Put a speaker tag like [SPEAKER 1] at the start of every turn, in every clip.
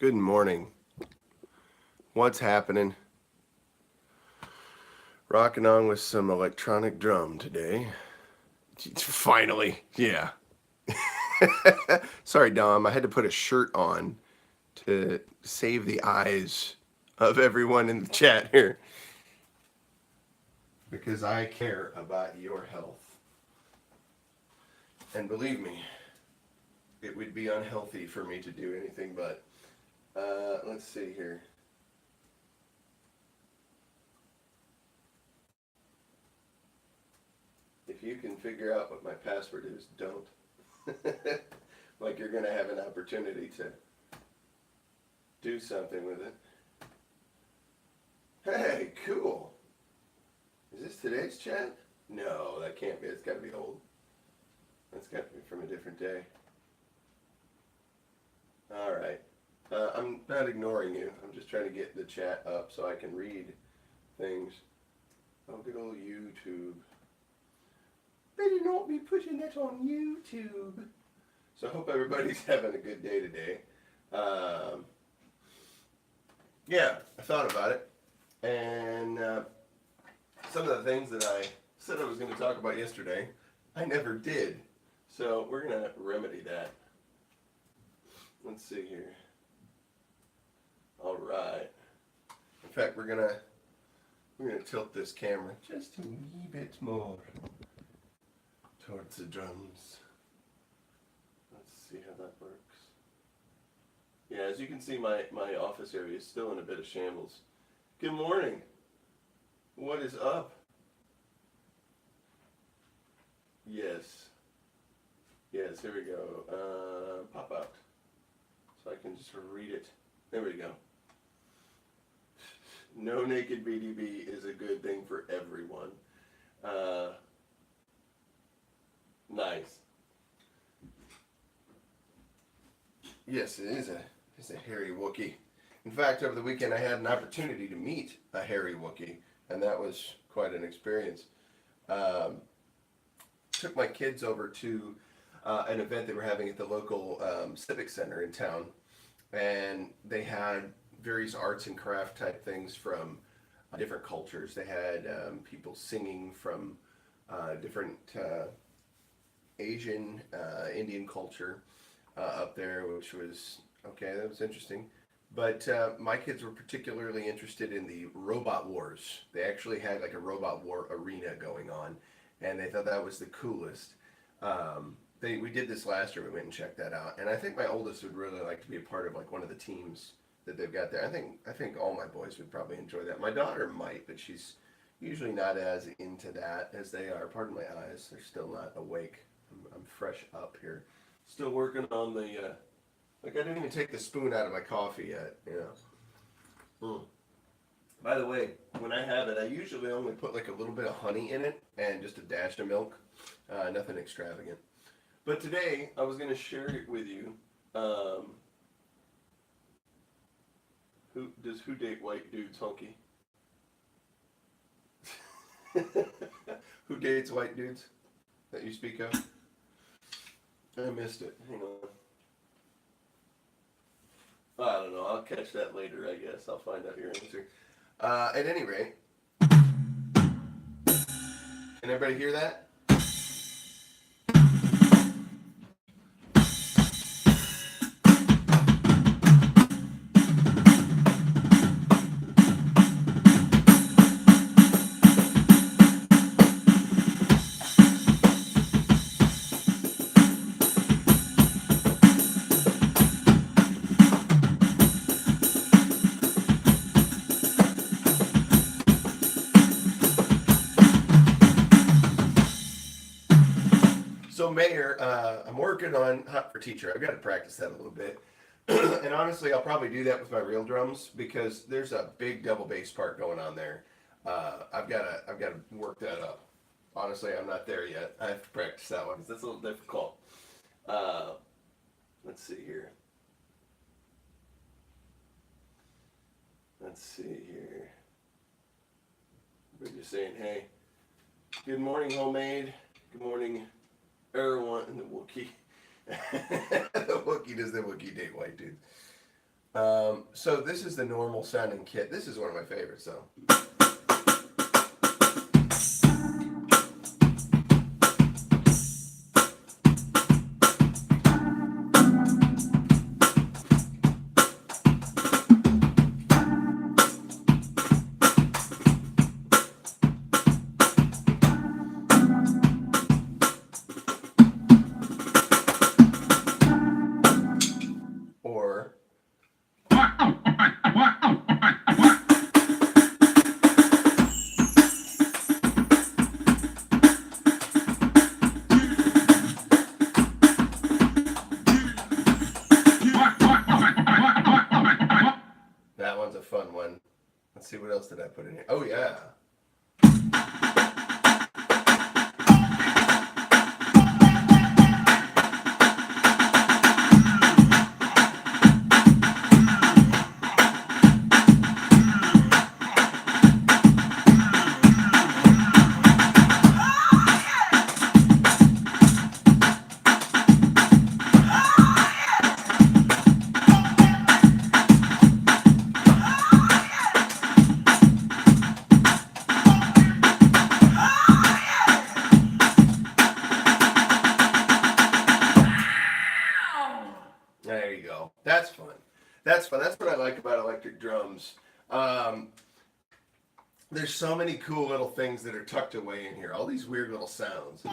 [SPEAKER 1] Good morning. What's happening? Rocking on with some electronic drum today. Finally, yeah. Sorry, Dom. I had to put a shirt on to save the eyes of everyone in the chat here because I care about your health. And believe me, it would be unhealthy for me to do anything but. Let's see here. If you can figure out what my password is, don't. Like you're going to have an opportunity to do something with it. Hey, cool. Is this today's chat? No, that can't be. It's got to be old. That's got to be from a different day. All right. I'm not ignoring you. I'm just trying to get the chat up so I can read things. Oh, good old YouTube. Better not be putting that on YouTube. So I hope everybody's having a good day today. Yeah, I thought about it. And some of the things that I said I was going to talk about yesterday, I never did. So we're going to remedy that. Let's see here. All right. In fact, we're gonna tilt this camera just a wee bit more towards the drums. Let's see how that works. Yeah, as you can see, my office area is still in a bit of shambles. Good morning. What is up? Yes. Yes, here we go. Pop out. So I can just read it. There we go. No naked BDB is a good thing for everyone. Nice. Yes, it's a hairy Wookiee. In fact, over the weekend I had an opportunity to meet a hairy Wookiee, and that was quite an experience. Took my kids over to an event they were having at the local civic center in town, and they had various arts and craft type things from different cultures. They had people singing from different Asian, Indian culture up there, which was okay. That was interesting. But my kids were particularly interested in the robot wars. They actually had like a robot war arena going on, and they thought that was the coolest. We did this last year. We went and checked that out, and I think my oldest would really like to be a part of like one of the teams that they've got there. I think all my boys would probably enjoy that. My daughter might, but she's usually not as into that as they are. Pardon my eyes; they're still not awake. I'm fresh up here, still working on the. Like I didn't even take the spoon out of my coffee yet. You know. Mm. By the way, when I have it, I usually only put like a little bit of honey in it and just a dash of milk. Nothing extravagant. But today I was going to share it with you. Who date white dudes, Honky? Who dates white dudes that you speak of? I missed it. Hang on. I don't know. I'll catch that later, I guess. I'll find out your answer. At any rate, can everybody hear that? So, Mayor, I'm working on Hot for Teacher. I've got to practice that a little bit. And honestly, I'll probably do that with my real drums because there's a big double bass part going on there. I've got to work that up. Honestly, I'm not there yet. I have to practice that one because that's a little difficult. Uh, let's see here. Let's see here. We're just saying, hey, good morning, homemade. Good morning, everyone in the Wookiee. The Wookiee does the Wookiee date white dudes. So this is the normal sounding kit. This is one of my favorites, though. Or that one's a fun one. Let's see, what else did I put in here? Oh, yeah. There you go. That's fun. That's fun. That's what I like about electric drums. Um, there's so many cool little things that are tucked away in here. All these weird little sounds.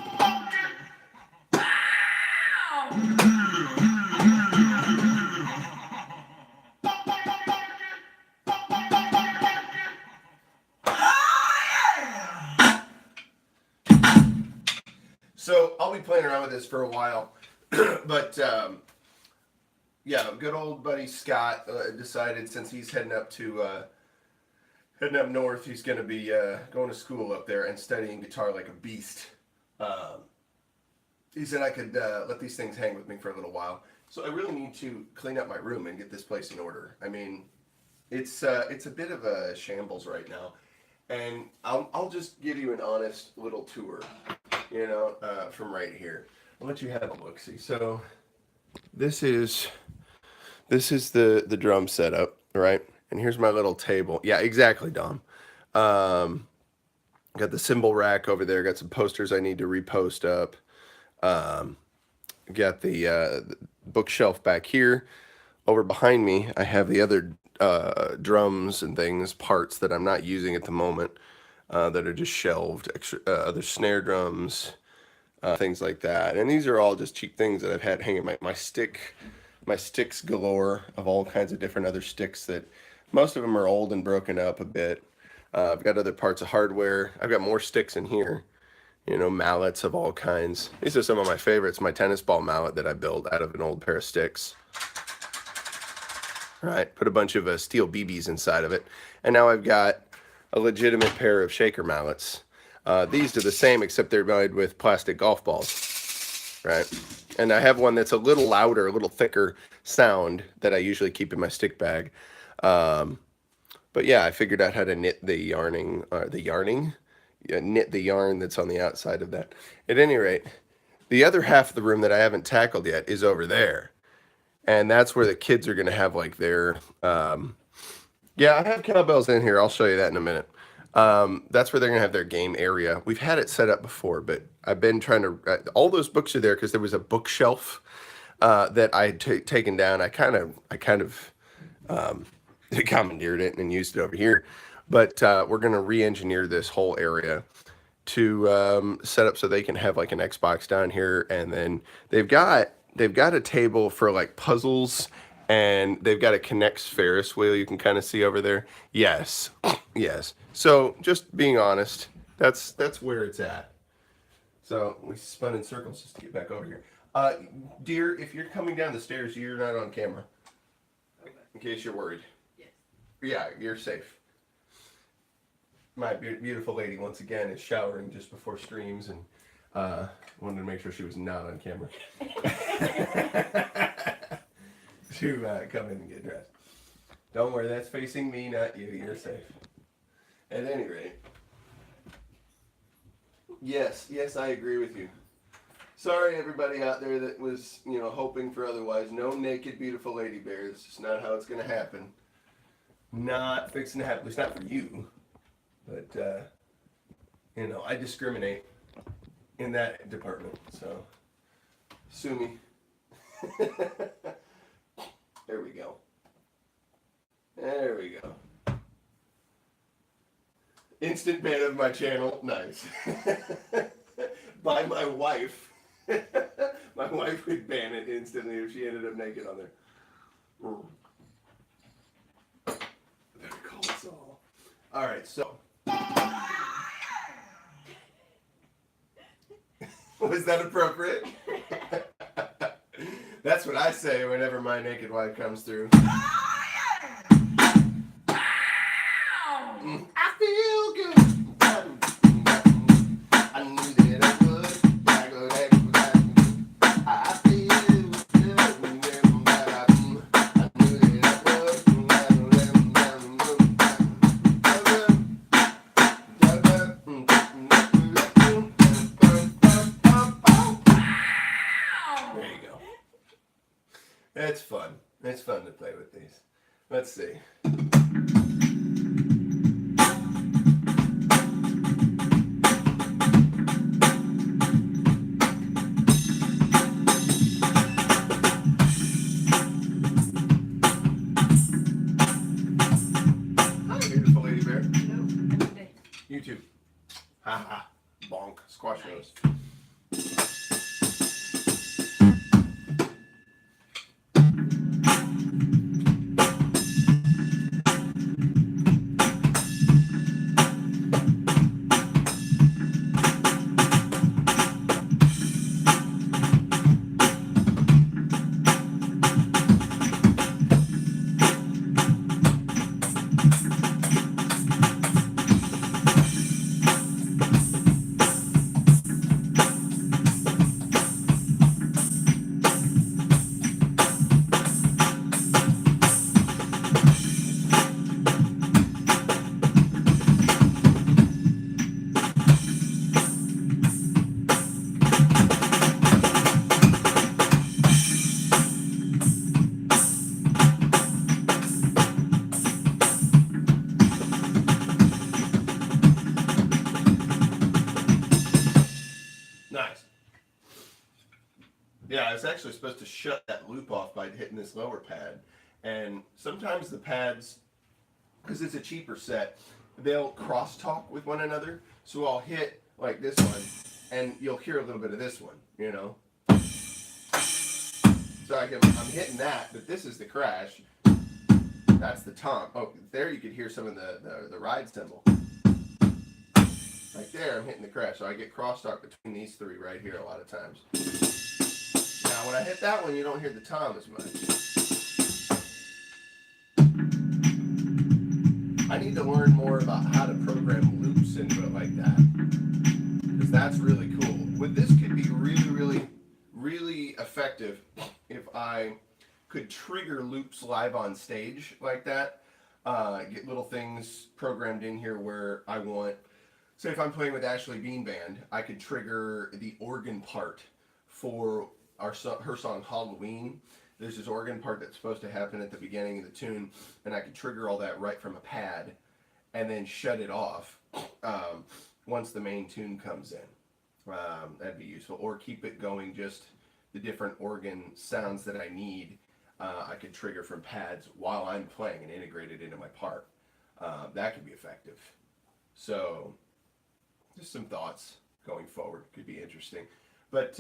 [SPEAKER 1] So I'll be playing around with this for a while, but yeah, good old buddy Scott decided, since he's heading up north, he's going to be going to school up there and studying guitar like a beast. He said I could let these things hang with me for a little while. So I really need to clean up my room and get this place in order. I mean, it's a bit of a shambles right now, and I'll just give you an honest little tour, from right here. I'll let you have a look. See, so this is the drum setup, right? And here's my little table. Yeah, exactly, Dom. Got the cymbal rack over there. Got some posters I need to repost up. Got the bookshelf back here. Over behind me, I have the other drums and things, parts that I'm not using at the moment, that are just shelved. Other snare drums, things like that. And these are all just cheap things that I've had hanging. My sticks galore of all kinds of different other sticks that most of them are old and broken up a bit. I've got other parts of hardware. I've got more sticks in here, mallets of all kinds. These are some of my favorites. My tennis ball mallet that I built out of an old pair of sticks. Right, put a bunch of steel BBs inside of it. And now I've got a legitimate pair of shaker mallets. These are the same, except they're made with plastic golf balls, right? And I have one that's a little louder, a little thicker sound that I usually keep in my stick bag. But yeah, I figured out how to knit the yarning, knit the yarn that's on the outside of that. At any rate, the other half of the room that I haven't tackled yet is over there. And that's where the kids are going to have like their, yeah, I have cowbells in here. I'll show you that in a minute. That's where they're going to have their game area. We've had it set up before, but I've been trying to, all those books are there because there was a bookshelf that I had taken down. I kind of commandeered it and used it over here. But we're going to re-engineer this whole area to set up so they can have like an Xbox down here. And then they've got a table for like puzzles, and they've got a Connects Ferris wheel you can kind of see over there. Yes. Yes. So just being honest, that's where it's at. So we spun in circles just to get back over here. Dear, if you're coming down the stairs, you're not on camera. Okay. In case you're worried. Yes. Yeah, you're safe. My beautiful lady, once again, is showering just before streams, and wanted to make sure she was not on camera. To come in and get dressed. Don't worry, that's facing me, not you. You're safe. At any rate, yes, I agree with you. Sorry, everybody out there that was, hoping for otherwise. No naked, beautiful lady bears. It's just not how it's going to happen. Not fixing to happen. At least not for you. But, I discriminate in that department. So, sue me. There we go. There we go. Instant ban of my channel. Nice. By my wife. My wife would ban it instantly if she ended up naked on there. Better call us all. Alright, so. Was that appropriate? That's what I say whenever my naked wife comes through. I feel good. I knew that I would. I feel good. I knew that I would. There you go. It's fun. It's fun to play with these. Let's see. YouTube. Haha. Bonk. Squash nose. Nice. Yeah, I was actually supposed to shut that loop off by hitting this lower pad. And sometimes the pads, because it's a cheaper set, they'll crosstalk with one another. So I'll hit like this one, and you'll hear a little bit of this one, So I'm hitting that, but this is the crash. That's the tom. Oh, there you could hear some of the ride cymbal. Right there, I'm hitting the crash. So I get crosstalk between these three right here a lot of times. Now, when I hit that one, you don't hear the tom as much. I need to learn more about how to program loops into it like that. Because that's really cool. This could be really, really, really effective if I could trigger loops live on stage like that. Get little things programmed in here where I want. Say if I'm playing with Ashley Bean Band, I could trigger the organ part for her song Halloween. There's this organ part that's supposed to happen at the beginning of the tune, and I could trigger all that right from a pad and then shut it off once the main tune comes in. That'd be useful. Or keep it going, just the different organ sounds that I need. I could trigger from pads while I'm playing and integrate it into my part. That could be effective. So just some thoughts going forward. Could be interesting. But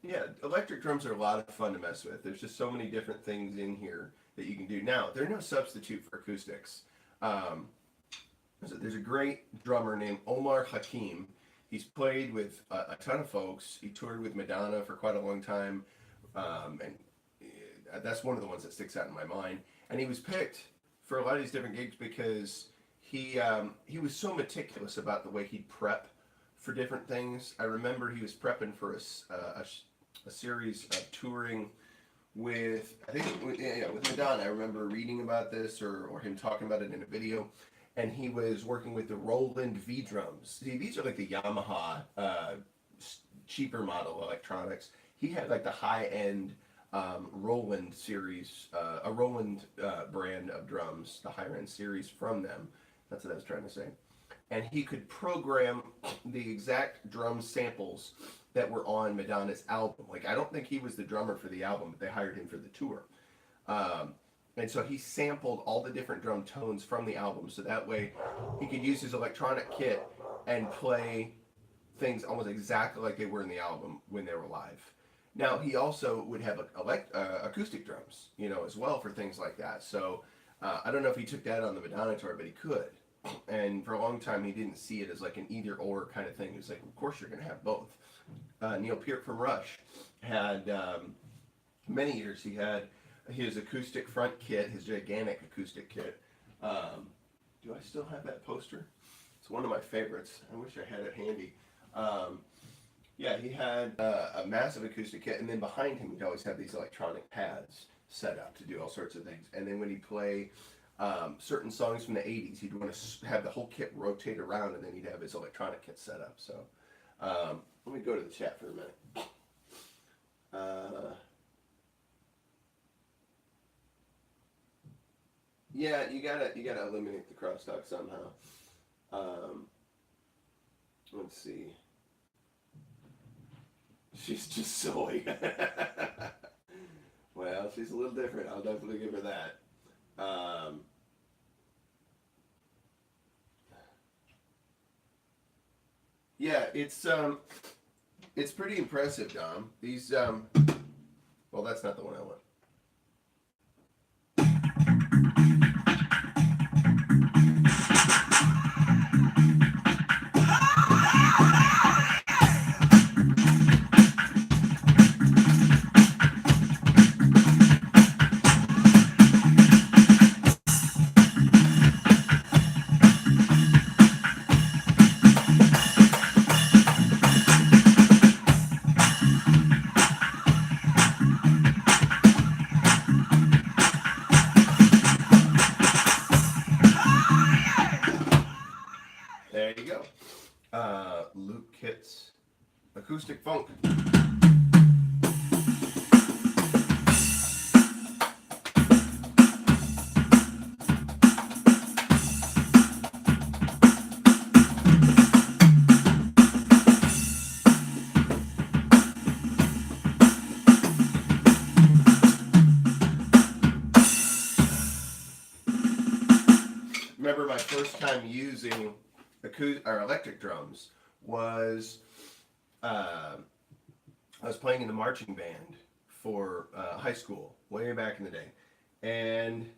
[SPEAKER 1] yeah, electric drums are a lot of fun to mess with. There's just so many different things in here that you can do. Now, they're no substitute for acoustics. There's a great drummer named Omar Hakim. He's played with a ton of folks. He toured with Madonna for quite a long time. And that's one of the ones that sticks out in my mind. And he was picked for a lot of these different gigs because he was so meticulous about the way he'd prep for different things. I remember he was prepping for a series of touring with, I think, with Madonna. I remember reading about this or him talking about it in a video. And he was working with the Roland V drums. See, these are like the Yamaha cheaper model electronics. He had like the high end Roland series, a Roland brand of drums, the higher end series from them. That's what I was trying to say. And he could program the exact drum samples that were on Madonna's album. Like, I don't think he was the drummer for the album, but they hired him for the tour. And so he sampled all the different drum tones from the album, so that way he could use his electronic kit and play things almost exactly like they were in the album when they were live. Now, he also would have acoustic drums, you know, as well for things like that. So I don't know if he took that on the Madonna tour, but he could. And for a long time, he didn't see it as like an either or kind of thing. He was like, of course you're going to have both. Neil Peart from Rush had, many years, he had his acoustic front kit, his gigantic acoustic kit. Do I still have that poster? It's one of my favorites. I wish I had it handy. Yeah, he had a massive acoustic kit, and then behind him he'd always have these electronic pads set up to do all sorts of things. And then when he'd play certain songs from the 80s, he'd want to have the whole kit rotate around, and then he'd have his electronic kit set up. So let me go to the chat for a minute. Yeah, you gotta eliminate the crosstalk somehow. Let's see. She's just silly. Well, she's a little different. I'll definitely give her that. Yeah, it's pretty impressive, Dom. These well, that's not the one I want. There you go. Luke Kitt's Acoustic Funk. Remember my first time using electric drums was I was playing in the marching band for high school way back in the day, and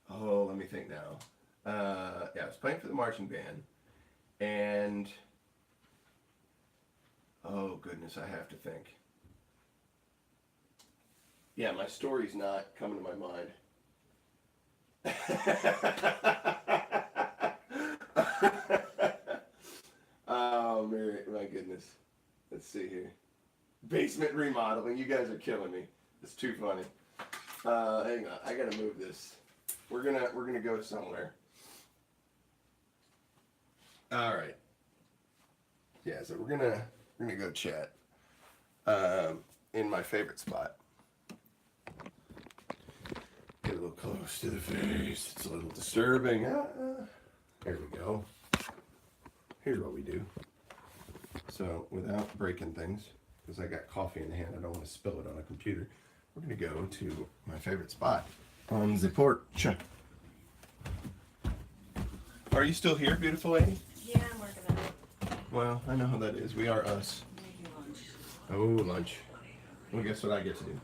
[SPEAKER 1] let me think now. Yeah, I was playing for the marching band, and oh goodness, I have to think. Yeah, my story's not coming to my mind. Oh my goodness. Let's see here. Basement remodeling. You guys are killing me. It's too funny. Hang on. I gotta move this. We're gonna go somewhere. All right. Yeah. So we're gonna go chat. In my favorite spot. Get a little close to the face. It's a little disturbing. There we go. Here's what we do. So without breaking things, because I got coffee in the hand, I don't want to spill it on a computer. We're going to go to my favorite spot on the porch. Are you still here, beautiful lady?
[SPEAKER 2] Yeah, I'm working on it.
[SPEAKER 1] Well, I know how that is. We are us.
[SPEAKER 2] Making lunch.
[SPEAKER 1] Oh, lunch. Well, guess what I get to do?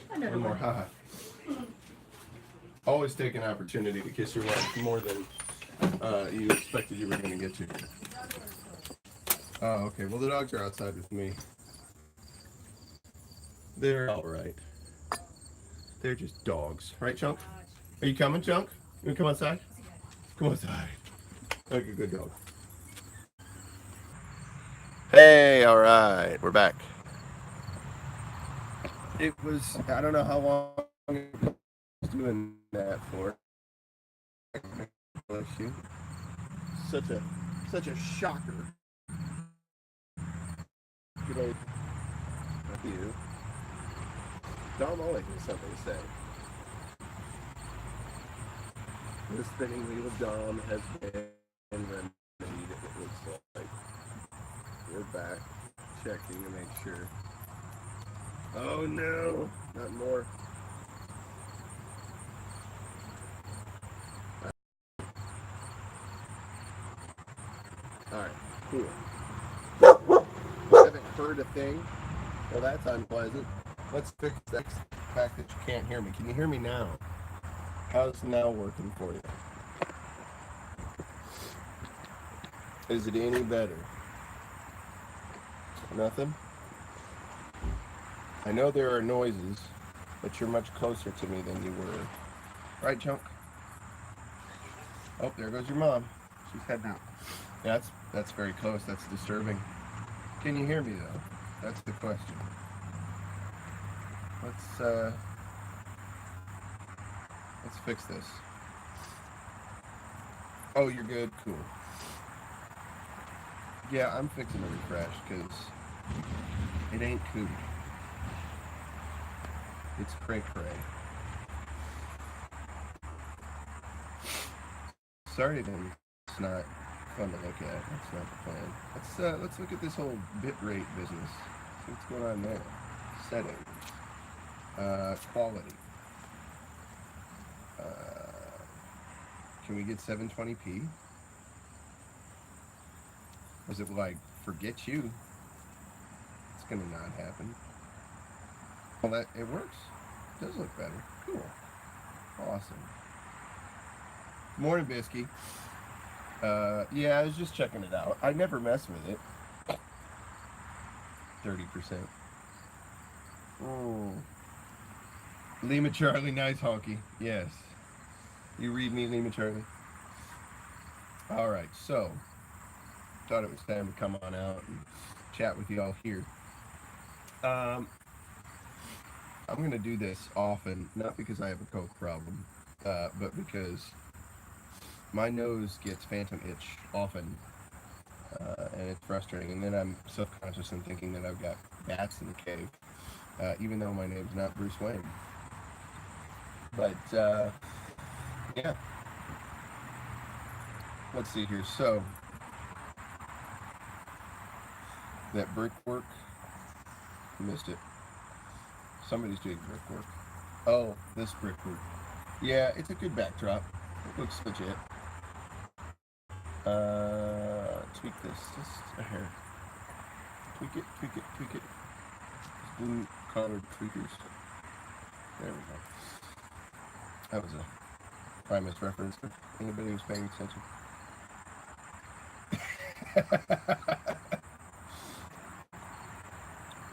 [SPEAKER 1] One more, haha. Always take an opportunity to kiss your wife more than you expected you were going to get to. Oh, okay. Well, the dogs are outside with me. They're all right. They're just dogs. Right, Chunk? Are you coming, Chunk? You want to come outside? Come outside. Like a good dog. Hey, all right. We're back. It was, I don't know how long I was doing that for. Bless you. Such a shocker. congratulate you. Dom always has something to say. The spinning wheel of Dom has been remedied, it looks like. We're back, checking to make sure. Oh no, not more. Alright, cool. Haven't heard a thing. Well, that's unpleasant. Let's fix that fact that you can't hear me. Can you hear me now? How's now working for you? Is it any better? Nothing? I know there are noises, but you're much closer to me than you were. Right, Chunk? Oh, there goes your mom. She's heading out. Yeah, that's very close. That's disturbing. Can you hear me, though? That's the question. Let's fix this. Oh, you're good? Cool. Yeah, I'm fixing to refresh, because it ain't cool. It's cray-cray. Sorry then, it's not fun to look at. That's not the plan. Let's look at this whole bitrate business. See what's going on there. Settings. Quality. Can we get 720p? Was it like, forget you? It's gonna not happen. Well, it works. It does look better. Cool. Awesome. Morning, Bisky. Yeah, I was just checking it out. I never mess with it. 30%. Oh. Lima Charlie, nice honky. Yes. You read me, Lima Charlie? Alright, so thought it was time to come on out and chat with you all here. I'm going to do this often, not because I have a coke problem, but because my nose gets phantom itch often, and it's frustrating. And then I'm self-conscious and thinking that I've got bats in the cave, even though my name's not Bruce Wayne. But, yeah. Let's see here. So, that brickwork, missed it. Somebody's doing brickwork. Oh, this brickwork. Yeah, it's a good backdrop. It looks legit. Tweak this just a hair. Tweak it, tweak it, tweak it. Blue colored tweakers. There we go. That was a Primus reference for anybody who's paying attention.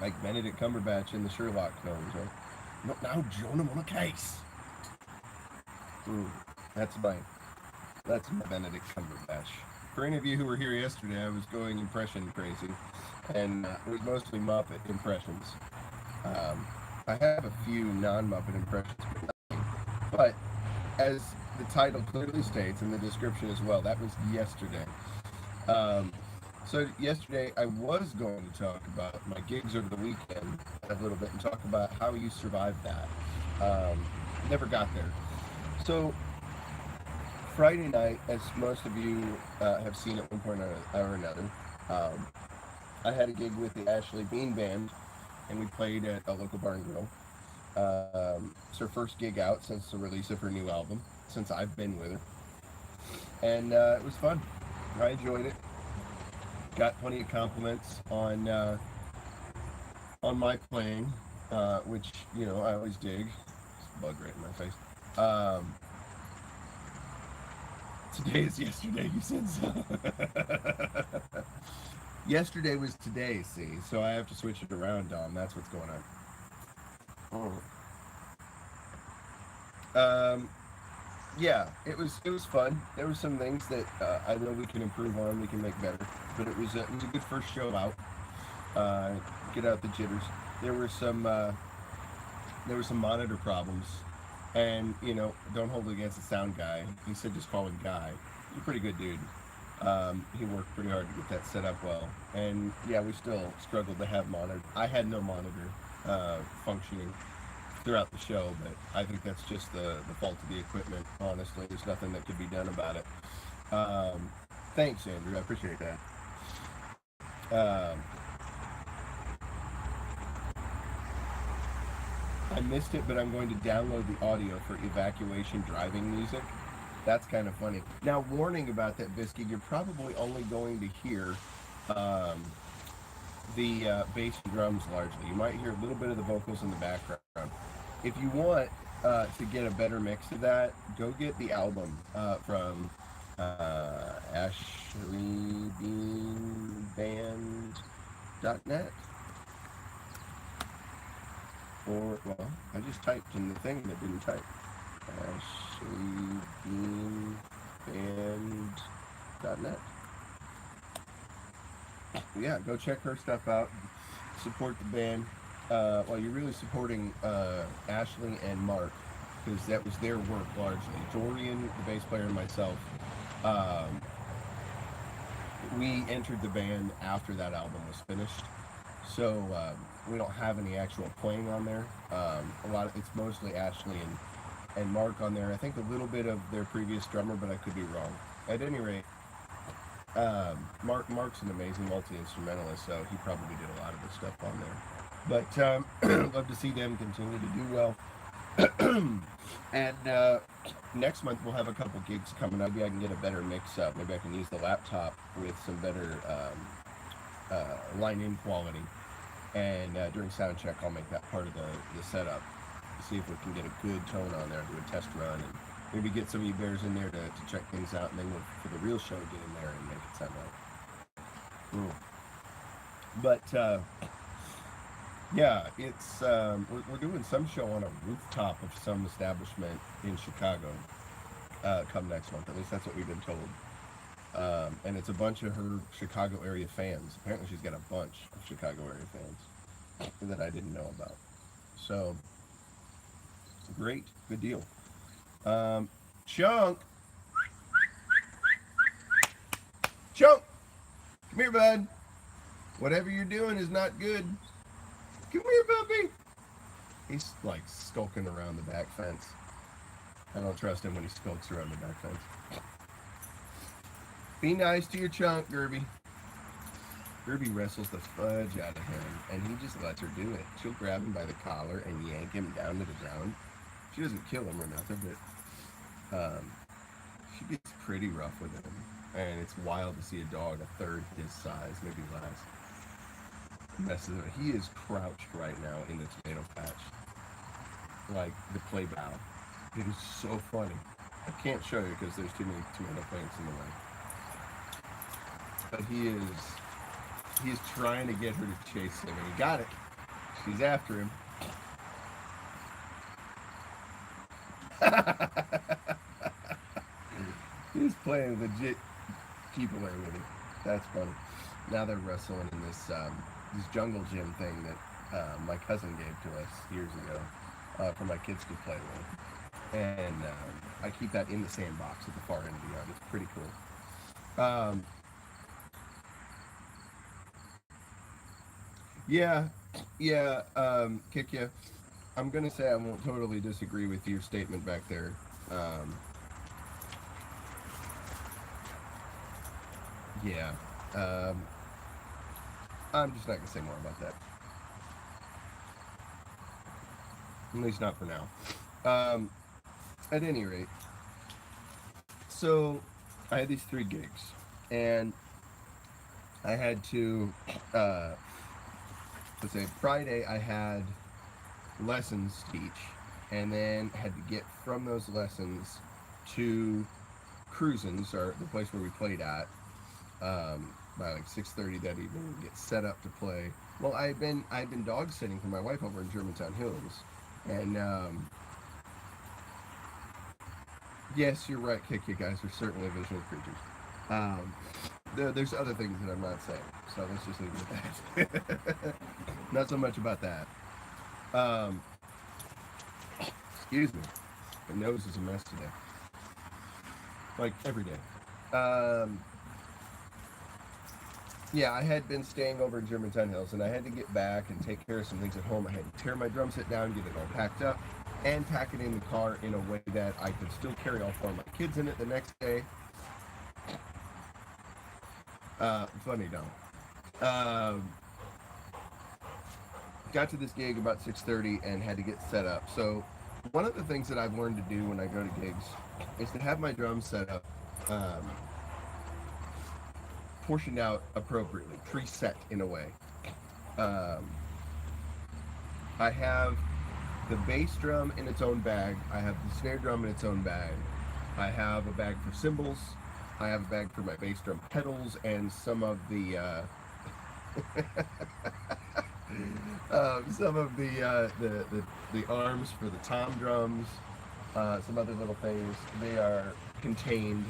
[SPEAKER 1] Like Benedict Cumberbatch in the Sherlock films, right? Not now, Joan, I'm on a case. That's my Benedict Cumberbatch. For any of you who were here yesterday, I was going impression crazy, and it was mostly Muppet impressions. I have a few non-Muppet impressions, but as the title clearly states, and the description as well, that was yesterday. So yesterday I was going to talk about my gigs over the weekend a little bit and talk about how you survived that. Never got there. So Friday night, as most of you have seen at one point or another, I had a gig with the Ashley Bean Band, and we played at a local bar and grill. It's her first gig out since the release of her new album, since I've been with her. And it was fun. I enjoyed it. Got plenty of compliments on my playing, which, you know, I always dig. It's a bug right in my face. Today is yesterday, you said so. Yesterday was today, see, so I have to switch it around, Dom. That's what's going on. Yeah, it was fun. There were some things that I know we can improve on, we can make better. But it was a good first show out. Get out the jitters. There were some monitor problems, and you know, don't hold it against the sound guy. He said just call him Guy. He's a pretty good dude. He worked pretty hard to get that set up well. And yeah, we still struggled to have monitor. I had no monitor functioning throughout the show, but I think that's just the fault of the equipment. Honestly, there's nothing that could be done about it. Um, Thanks, Andrew. I appreciate that. Um, I missed it, but I'm going to download the audio for evacuation driving music. That's kind of funny. Now, warning about that, Biscuit, you're probably only going to hear um, the bass and drums largely. You might hear a little bit of the vocals in the background. If you want to get a better mix of that, go get the album from ashleybeanband.net. Or, well, I just typed in the thing that didn't type. ashleybeanband.net. Yeah, go check her stuff out. Support the band. Well, you're really supporting Ashley and Mark because that was their work largely. Dorian, the bass player, and myself, um, we entered the band after that album was finished, so we don't have any actual playing on there. It's mostly Ashley and Mark on there. I think a little bit of their previous drummer, but I could be wrong. At any rate, Mark's an amazing multi-instrumentalist, so he probably did a lot of the stuff on there. But love to see them continue to do well. And next month we'll have a couple gigs coming up. Maybe I can get a better mix up. Maybe I can use the laptop with some better line-in quality. And during sound check, I'll make that part of the setup. See if we can get a good tone on there, do a test run, and maybe get some e-bears in there to check things out, and then we'll, for the real show, get in there and make it sound right. But yeah, it's we're doing some show on a rooftop of some establishment in Chicago come next month. At least that's what we've been told. And it's a bunch of her Chicago area fans. Apparently she's got a bunch of Chicago area fans that I didn't know about. So, great. Good deal. Chunk! Chunk! Come here, bud. Whatever you're doing is not good. Come here, puppy. He's like skulking around the back fence. I don't trust him when he skulks around the back fence. Be nice to your chunk, Gerby. Gerby wrestles the fudge out of him, and he just lets her do it. She'll grab him by the collar and yank him down to the ground. She doesn't kill him or nothing, but she gets pretty rough with him. And it's wild to see a dog a third his size, maybe less. Messes with. He is crouched right now in the tomato patch, like the play bow. It is so funny. I can't show you because there's too many tomato plants in the way. But he's trying to get her to chase him, and he got it. She's after him. He's playing legit keep away with him. That's funny. Now they're wrestling in this jungle gym thing that my cousin gave to us years ago for my kids to play with. And I keep that in the sandbox at the far end of the yard. It's pretty cool. Kick ya. I'm gonna say I won't totally disagree with your statement back there. I'm just not gonna say more about that. At least not for now. At any rate, so I had these 3 gigs, and I had to, let's say Friday I had lessons to teach, and then had to get from those lessons to Cruisin's, or the place where we played at, by like 6:30 that evening, get set up to play. Well, I'd been dog sitting for my wife over in Germantown Hills, and yes, you're right, Kick. You guys are certainly visual creatures. There's other things that I'm not saying, so let's just leave it at that. Not so much about that. Excuse me. My nose is a mess today. Like every day. yeah, I had been staying over in Germantown Hills, and I had to get back and take care of some things at home. I had to tear my drum set down, get it all packed up, and pack it in the car in a way that I could still carry all four of my kids in it the next day. Funny, don't. Got to this gig about 6:30 and had to get set up. So one of the things that I've learned to do when I go to gigs is to have my drums set up, um, portioned out appropriately, preset in a way. Um, I have the bass drum in its own bag. I have the snare drum in its own bag. I have a bag for cymbals. I have a bag for my bass drum pedals and some of the the arms for the tom drums. Some other little things. They are contained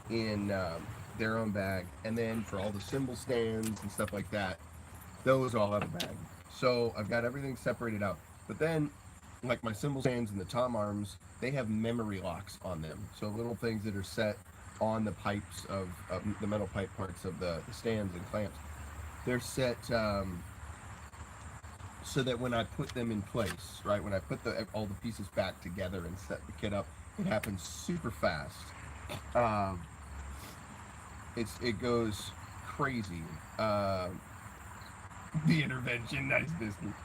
[SPEAKER 1] in their own bag, and then for all the cymbal stands and stuff like that, those all have a bag. So I've got everything separated out. But then, like my cymbal stands and the tom arms, they have memory locks on them. So little things that are set on the pipes of the metal pipe parts of the stands and clamps. They're set so that when I put them in place, right, when I put all the pieces back together and set the kit up, it happens super fast. It goes crazy. The intervention, nice business.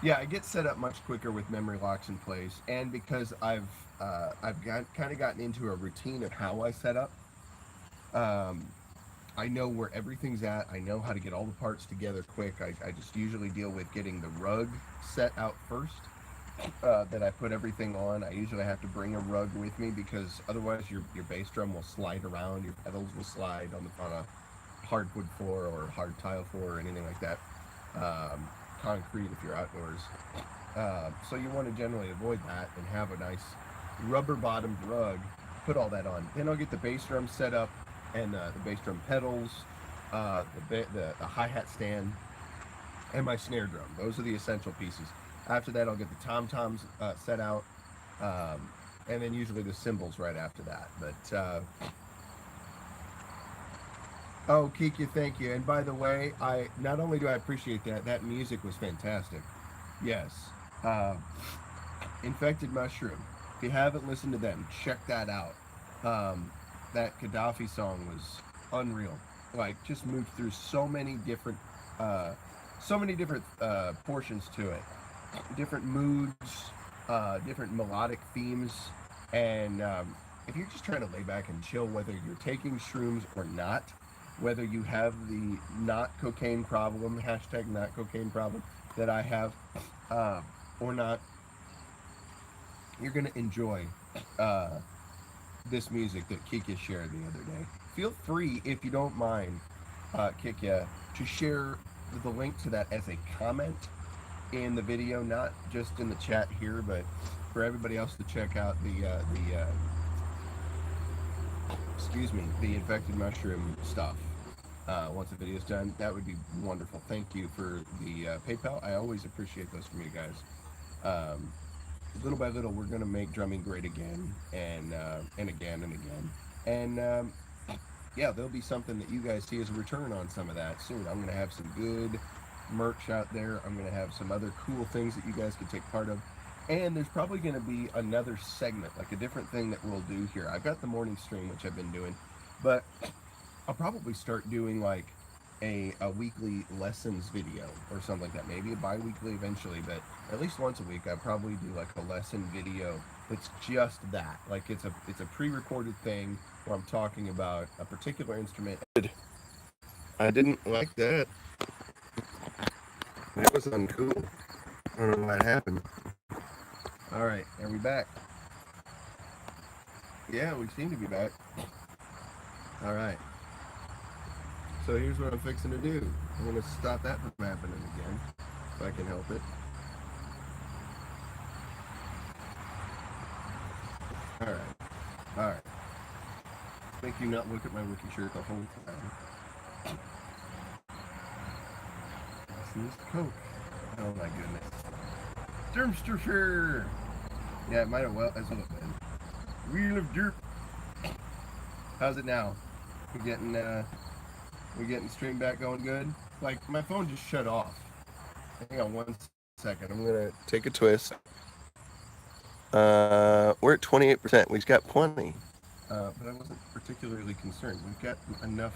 [SPEAKER 1] Yeah, I get set up much quicker with memory locks in place, and because I've kind of gotten into a routine of how I set up. I know where everything's at. I know how to get all the parts together quick. I just usually deal with getting the rug set out first. That I put everything on. I usually have to bring a rug with me because otherwise your bass drum will slide around. Your pedals will slide on a hardwood floor or hard tile floor or anything like that. Concrete if you're outdoors. So you want to generally avoid that and have a nice rubber bottomed rug. Put all that on. Then I'll get the bass drum set up and the bass drum pedals, the hi-hat stand, and my snare drum. Those are the essential pieces. After that, I'll get the tom-toms set out, and then usually the cymbals right after that. But oh, Kiki, thank you. And by the way, I not only do I appreciate that music was fantastic. Yes, Infected Mushroom. If you haven't listened to them, check that out. That Gaddafi song was unreal. Like, just moved through so many different portions to it, different moods, different melodic themes, and if you're just trying to lay back and chill, whether you're taking shrooms or not, whether you have the not cocaine problem, hashtag not cocaine problem that I have, or not, you're gonna enjoy this music that Kika shared the other day. Feel free, if you don't mind, Kika, to share the link to that as a comment in the video, not just in the chat here, but for everybody else to check out the Infected Mushroom stuff. Once the video's done, that would be wonderful. Thank you for the PayPal. I always appreciate those from you guys. Little by little, we're going to make drumming great again, and again and again. And yeah, there'll be something that you guys see as a return on some of that soon. I'm going to have some good merch out there. I'm going to have some other cool things that you guys can take part of. And there's probably going to be another segment, like a different thing that we'll do here. I've got the morning stream, which I've been doing, but I'll probably start doing like a weekly lessons video or something like that. Maybe a bi-weekly eventually, but at least once a week I'll probably do like a lesson video that's just that. Like it's a pre-recorded thing where I'm talking about a particular instrument. I didn't like that. That was uncool. I don't know what happened. Alright, are we back? Yeah, we seem to be back. Alright. So here's what I'm fixing to do. I'm going to stop that from happening again, if I can help it. Alright. Make you not look at my wiki shirt the whole time. This is Coke. Oh my goodness. Dermstershire! Yeah, it might have well as well have been. Wheel of Derp. How's it now? We getting stream back going good? Like my phone just shut off. Hang on 1 second. I'm gonna take a twist. We're at 28%. We've got plenty. But I wasn't particularly concerned. We've got enough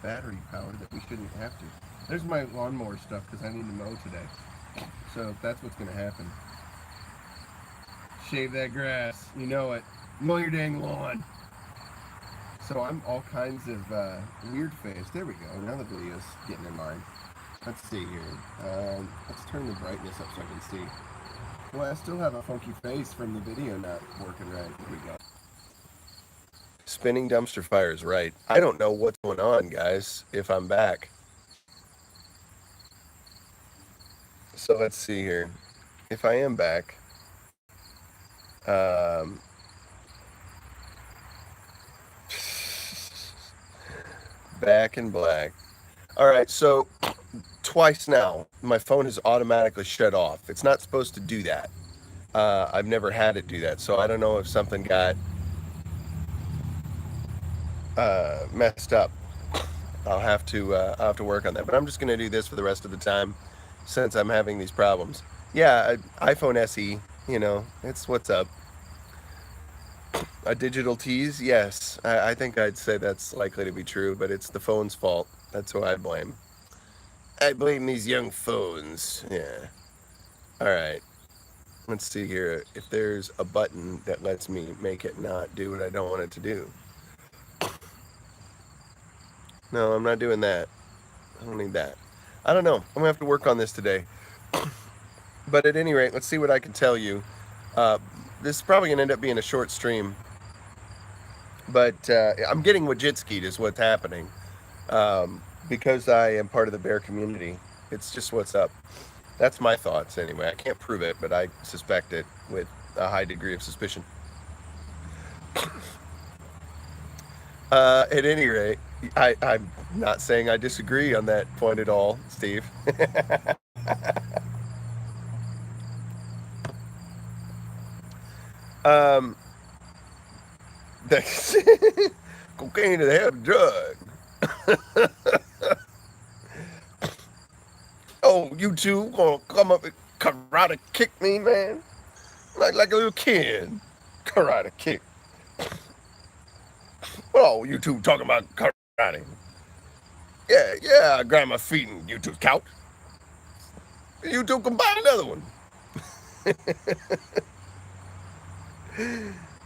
[SPEAKER 1] battery power that we shouldn't have to. There's my lawnmower stuff because I need to mow today. So that's what's gonna happen. Shave that grass. You know it. Mow your dang lawn. So I'm all kinds of weird face. There we go. Now the video's getting in line. Let's see here. Let's turn the brightness up so I can see. Well, I still have a funky face from the video not working right. Here we go. Spinning dumpster fires, right. I don't know what's going on, guys, if I'm back. So let's see here. If I am back, back in black. All right, so twice now, my phone has automatically shut off. It's not supposed to do that. I've never had it do that, so I don't know if something got messed up. I'll have to work on that. But I'm just gonna do this for the rest of the time, since I'm having these problems. Yeah, iPhone SE. You know, it's what's up. A digital tease, yes. I think I'd say that's likely to be true, but it's the phone's fault. That's who I blame. I blame these young phones. Yeah. All right. Let's see here. If there's a button that lets me make it not do what I don't want it to do. No, I'm not doing that. I don't need that. I don't know. I'm going to have to work on this today. But at any rate, let's see what I can tell you. This is probably going to end up being a short stream. But I'm getting Wojcicki'd is what's happening. Because I am part of the bear community. It's just what's up. That's my thoughts anyway. I can't prove it, but I suspect it with a high degree of suspicion. At any rate, I'm not saying I disagree on that point at all, Steve. Cocaine is a hell of a drug. Oh, you two gonna come up and karate kick me, man? Like a little kid. Karate kick. Oh, you two talking about karate? Yeah, I grab my feet and you two's couch. You two can buy another one.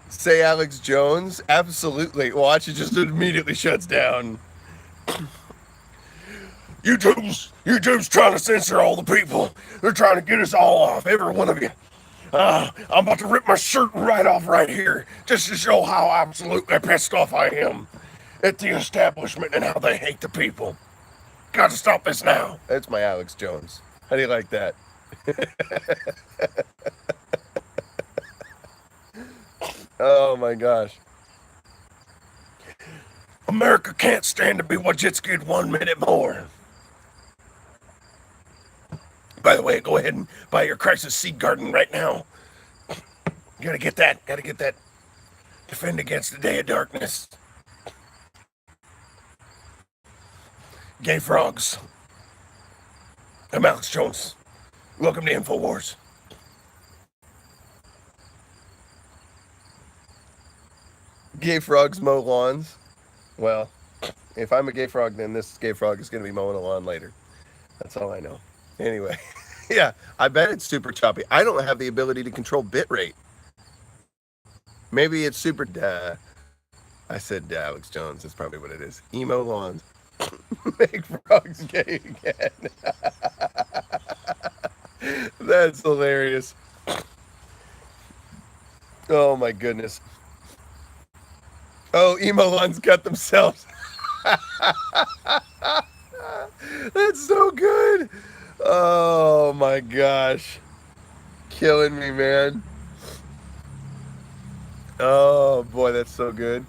[SPEAKER 1] Say Alex Jones? Absolutely. Watch, it just immediately shuts down. YouTube's trying to censor all the people. They're trying to get us all off, every one of you. I'm about to rip my shirt right off right here, just to show how absolutely pissed off I am at the establishment and how they hate the people. Got to stop this now. That's my Alex Jones. How do you like that? Oh my gosh. America can't stand to be Wojcicki'd 1 minute more. By the way, go ahead and buy your crisis seed garden right now. Gotta get that. Defend against the day of darkness. Gay frogs. I'm Alex Jones. Welcome to InfoWars. Gay frogs mow lawns. Well, if I'm a gay frog, then this gay frog is going to be mowing a lawn later. That's all I know. Anyway, yeah, I bet it's super choppy. I don't have the ability to control bitrate. Maybe it's super... I said Alex Jones. That's probably what it is. Emo lawns. Make frogs gay again. That's hilarious. Oh, my goodness. Oh, emo lawns cut themselves. That's so good. Oh my gosh. Killing me, man. Oh boy, that's so good.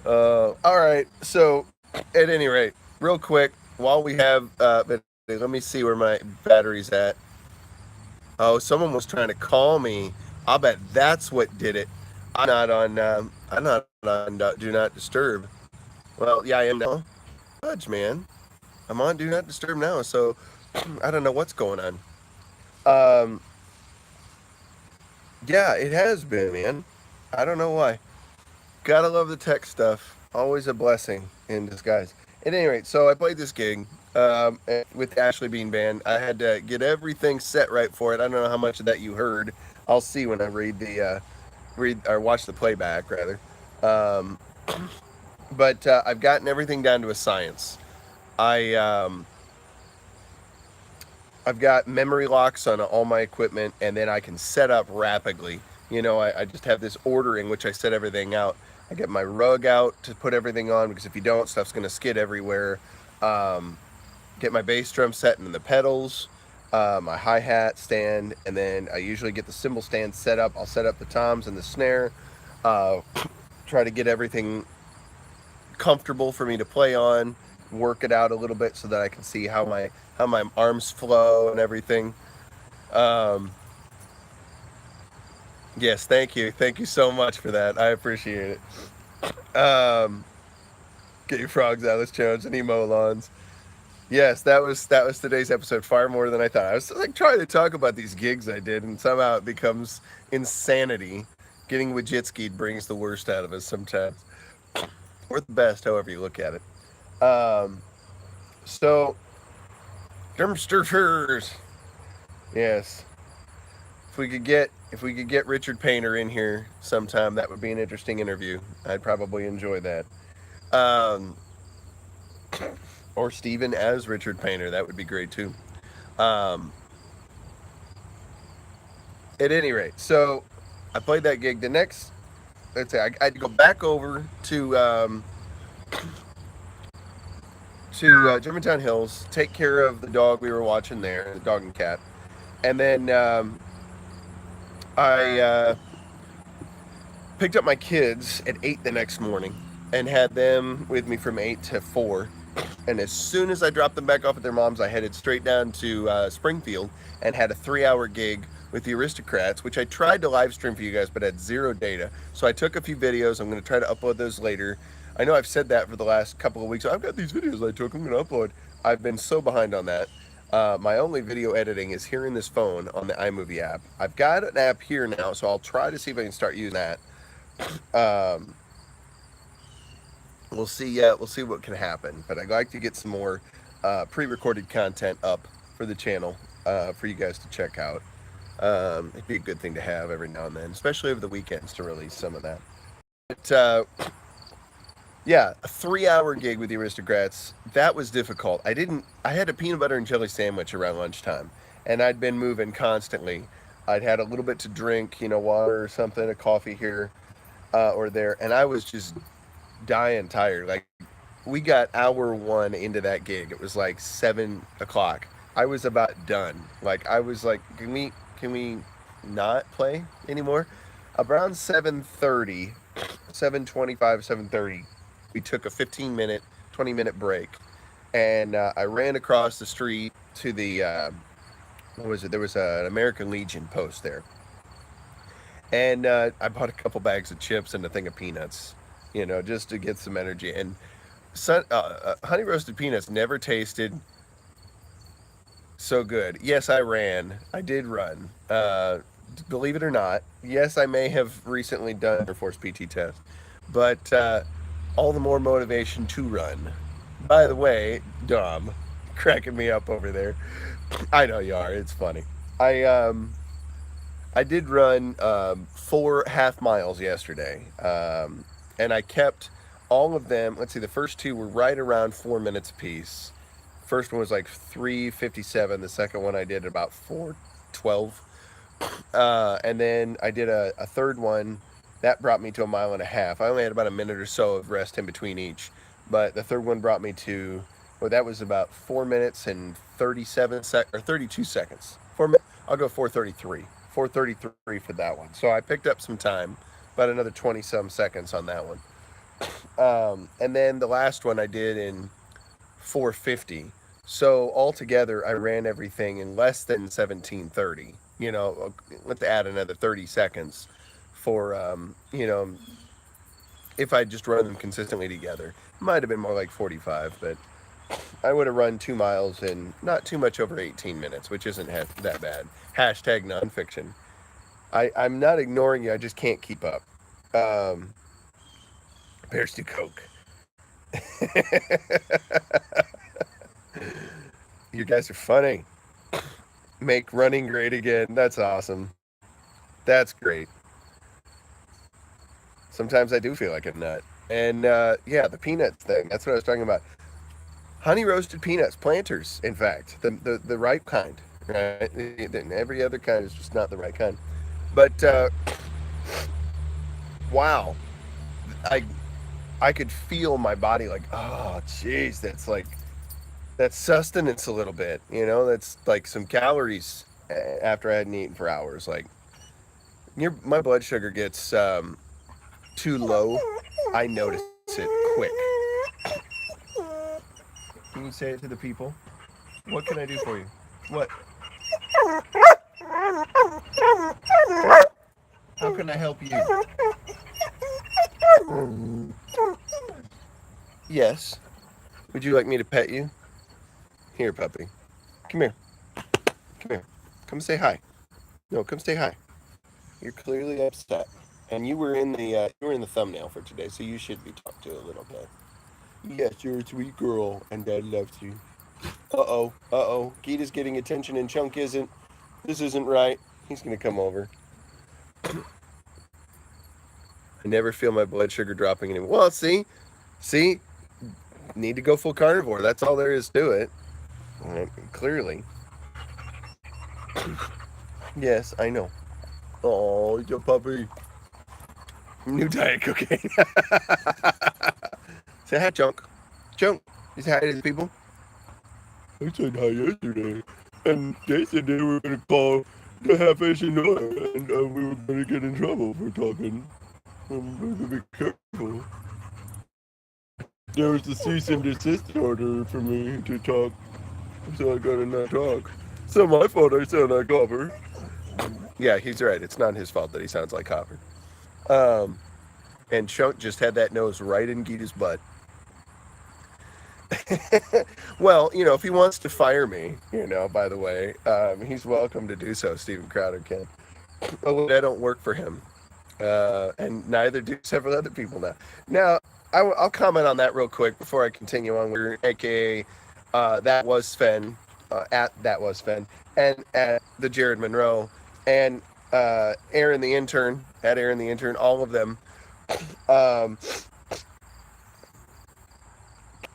[SPEAKER 1] All right. So at any rate, real quick, while we have, let me see where my battery's at. Oh, someone was trying to call me. I'll bet that's what did it. I'm not on Do Not Disturb.
[SPEAKER 3] Well, yeah, I am now. Fudge, man. I'm on Do Not Disturb now, so I don't know what's going on. Um, yeah, it has been, man. I don't know why. Gotta love the tech stuff. Always a blessing in disguise. At any rate, so I played this gig with Ashley being banned. I had to get everything set right for it. I don't know how much of that you heard. I'll see when I read or watch the playback rather. Um, but I've gotten everything down to a science. I I've got memory locks on all my equipment, and then I can set up rapidly. I just have this ordering which I set everything out. I get my rug out to put everything on because if you don't, stuff's gonna skid everywhere. Um, get my bass drum set in the pedals, my hi hat stand, and then I usually get the cymbal stand set up. I'll set up the toms and the snare. Uh, try to get everything comfortable for me to play on, work it out a little bit so that I can see how my arms flow and everything. Um, yes, thank you so much for that. I appreciate it. Get your frogs out, let's Jones and emo lawns. Yes, that was today's episode. Far more than I thought. I was like trying to talk about these gigs I did, and somehow it becomes insanity. Getting Wajitski'd brings the worst out of us sometimes, or the best, however you look at it. So Dumpsters. Yes. If we could get Richard Painter in here sometime, that would be an interesting interview. I'd probably enjoy that. Um, or Steven as Richard Painter, that would be great too. Um, at any rate, so I played that gig. The next, let's say, I had to go back over to Germantown Hills, take care of the dog we were watching there, the dog and cat, and then I picked up my kids at 8 the next morning and had them with me from 8 to 4. And as soon as I dropped them back off at their mom's, I headed straight down to Springfield and had a 3-hour gig with the Aristocrats, which I tried to live stream for you guys, but had zero data. So I took a few videos. I'm going to try to upload those later. I know I've said that for the last couple of weeks. I've got these videos I took. I'm going to upload. I've been so behind on that. My only video editing is here in this phone on the iMovie app. I've got an app here now, so I'll try to see if I can start using that. Um, we'll see. We'll see what can happen. But I'd like to get some more pre-recorded content up for the channel for you guys to check out. It'd be a good thing to have every now and then, especially over the weekends to release some of that. But yeah, a 3-hour gig with the Aristocrats. That was difficult. I had a peanut butter and jelly sandwich around lunchtime, and I'd been moving constantly. I'd had a little bit to drink, water or something, a coffee here or there, and I was just dying tired. Like we got hour one into that gig. It was like 7 o'clock. I was about done. Like I was like, can we not play anymore? Around 7:30, 7:25, 7:30, we took a 15-minute, 20-minute break, and I ran across the street to the what was it? There was an American Legion post there, and I bought a couple bags of chips and a thing of peanuts, just to get some energy. And honey roasted peanuts never tasted so good. Yes, I ran. I did run. Believe it or not, yes, I may have recently done Air Force PT test, but all the more motivation to run. By the way, Dom, cracking me up over there. I know you are. It's funny. I did run 4 half miles yesterday, and I kept all of them. Let's see, the first two were right around 4 minutes apiece. First one was like 3:57. The second one I did about 4:12, and then I did a third one that brought me to a mile and a half. I only had about a minute or so of rest in between each, but the third one brought me to well, that was about 4 minutes and 32 seconds. I'll go 4:33. 4:33 for that one. So I picked up some time, about another 20 some seconds on that one. And then the last one I did in 4:50. So altogether, I ran everything in less than 17:30. Let's add another 30 seconds for if I just run them consistently together. Might have been more like 45, but I would have run 2 miles in not too much over 18 minutes, which isn't that bad. Hashtag nonfiction. I'm not ignoring you. I just can't keep up. Um, Bears do coke. You guys are funny. Make running great again. That's awesome. That's great. Sometimes I do feel like a nut. And yeah, the peanuts thing. That's what I was talking about. Honey roasted peanuts, planters, in fact, the right kind. Right? Every other kind is just not the right kind. But wow, I I could feel my body like, oh, jeez, that's sustenance a little bit. That's like some calories after I hadn't eaten for hours. Like my blood sugar gets too low, I notice it quick. Can you say it to the people? What can I do for you? What? How can I help you? Yes. Would you like me to pet you? Here, puppy. Come here. Come here. Come say hi. No, come say hi. You're clearly upset, and you were in the thumbnail for today, so you should be talked to a little bit. Yes, you're a sweet girl, and Dad loves you. Uh oh. Gita's getting attention, and Chunk isn't. This isn't right. He's gonna come over. I never feel my blood sugar dropping anymore. Well, see, need to go full carnivore. That's all there is to it. Right, clearly. Yes, I know. Oh, your puppy. New diet cocaine. Say hi, Chunk. Chunk, you say hi to the people. I said hi yesterday, and they said they were going to call the half-fish annoyer, and we were going to get in trouble for talking. I'm going to be careful. There was a cease and desist order for me to talk, so I got to not talk. It's not my fault I sound like Copper. Yeah, he's right. It's not his fault that he sounds like Copper. Um, and Chunk just had that nose right in Gita's butt. Well, if he wants to fire me, by the way, he's welcome to do so. Steven Crowder can. Oh, I don't work for him, and neither do several other people now. Now, I'll comment on that real quick before I continue on. We're AKA that was Sven at that was Sven and at the Jared Monroe and Aaron the intern at Aaron the intern. All of them. Um,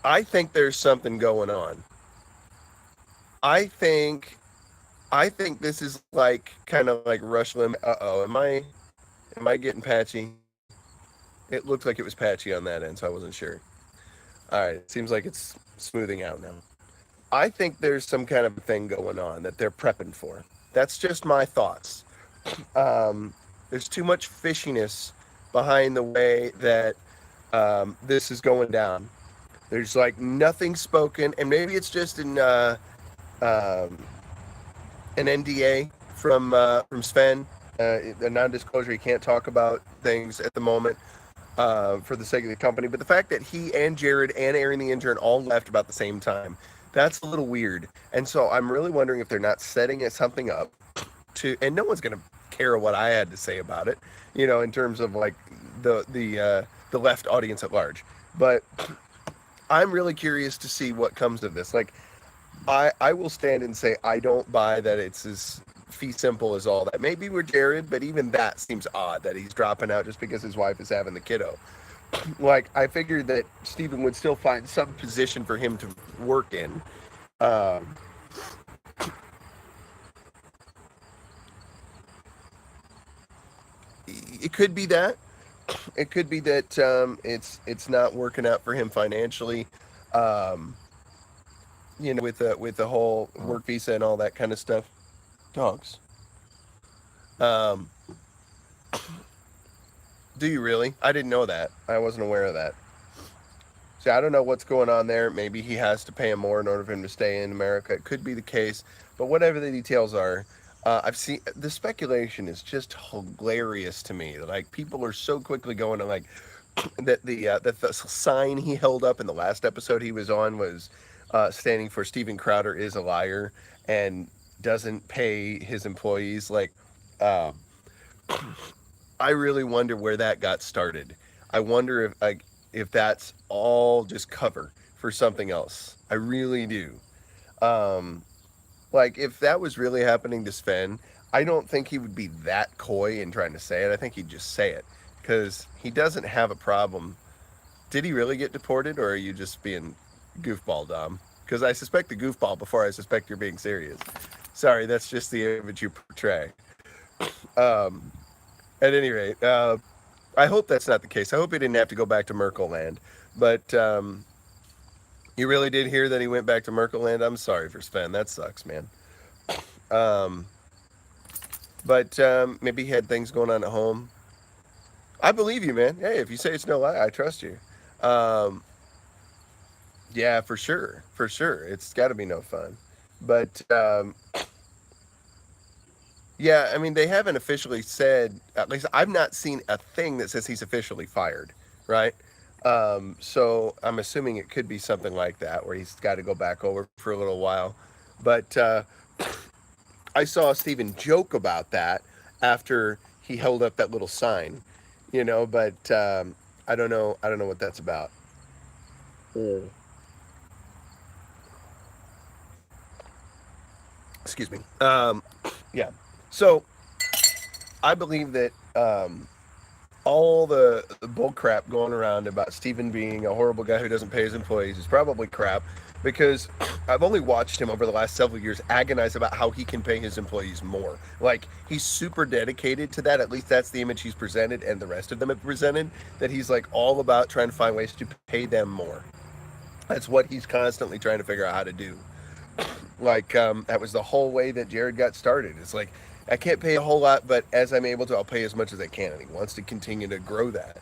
[SPEAKER 3] I think there's something going on. I think this is like kind of like Rush Limbaugh. Uh-oh, am I getting patchy? It looked like it was patchy on that end, so I wasn't sure. All right, it seems like it's smoothing out now. I think there's some kind of thing going on that they're prepping for. That's just my thoughts. There's too much fishiness behind the way that this is going down. There's like nothing spoken, and maybe it's just um, an NDA from Sven, a non-disclosure. He can't talk about things at the moment for the sake of the company. But the fact that he and Jared and Aaron the intern all left about the same time, that's a little weird. And so I'm really wondering if they're not setting something up and no one's gonna care what I had to say about it, in terms of like the left audience at large. But I'm really curious to see what comes of this. Like, I will stand and say I don't buy that it's as fee simple as all that. Maybe we're Jared, but even that seems odd that he's dropping out just because his wife is having the kiddo. Like, I figured that Steven would still find some position for him to work in. Um, it could be that. It could be that it's not working out for him financially. Um, with the whole work visa and all that kind of stuff. Dogs. Um, do you really? I didn't know that. I wasn't aware of that. So I don't know what's going on there. Maybe he has to pay him more in order for him to stay in America. It could be the case, but whatever the details are, I've seen the speculation is just hilarious to me. Like, people are so quickly going to like, that the sign he held up in the last episode he was on was standing for Steven Crowder is a liar and doesn't pay his employees. Like, uh, I really wonder where that got started. I wonder if that's all just cover for something else. I really do. Um, like if that was really happening to Sven, I don't think he would be that coy in trying to say it. I think he'd just say it because he doesn't have a problem. Did he really get deported, or are you just being goofball, Dom? Because I suspect the goofball before I suspect you're being serious. Sorry, that's just the image you portray. Um, at any rate, I hope that's not the case. I hope he didn't have to go back to Merkel land. But you really did hear that he went back to Merkel land? I'm sorry for Sven. That sucks, man. Um, but maybe he had things going on at home. I believe you, man. Hey, if you say it's no lie, I trust you. Um, yeah, for sure. For sure. It's got to be no fun. But yeah, I mean, they haven't officially said, at least I've not seen a thing that says he's officially fired, right? So I'm assuming it could be something like that where he's got to go back over for a little while. But I saw Steven joke about that after he held up that little sign, but I don't know. I don't know what that's about. Mm. Excuse me. Yeah. So I believe that all the bull crap going around about Steven being a horrible guy who doesn't pay his employees is probably crap because I've only watched him over the last several years agonize about how he can pay his employees more. Like, he's super dedicated to that. At least that's the image he's presented and the rest of them have presented, that he's like all about trying to find ways to pay them more. That's what he's constantly trying to figure out how to do. Like, that was the whole way that Jared got started. It's like, I can't pay a whole lot, but as I'm able to, I'll pay as much as I can. And he wants to continue to grow that.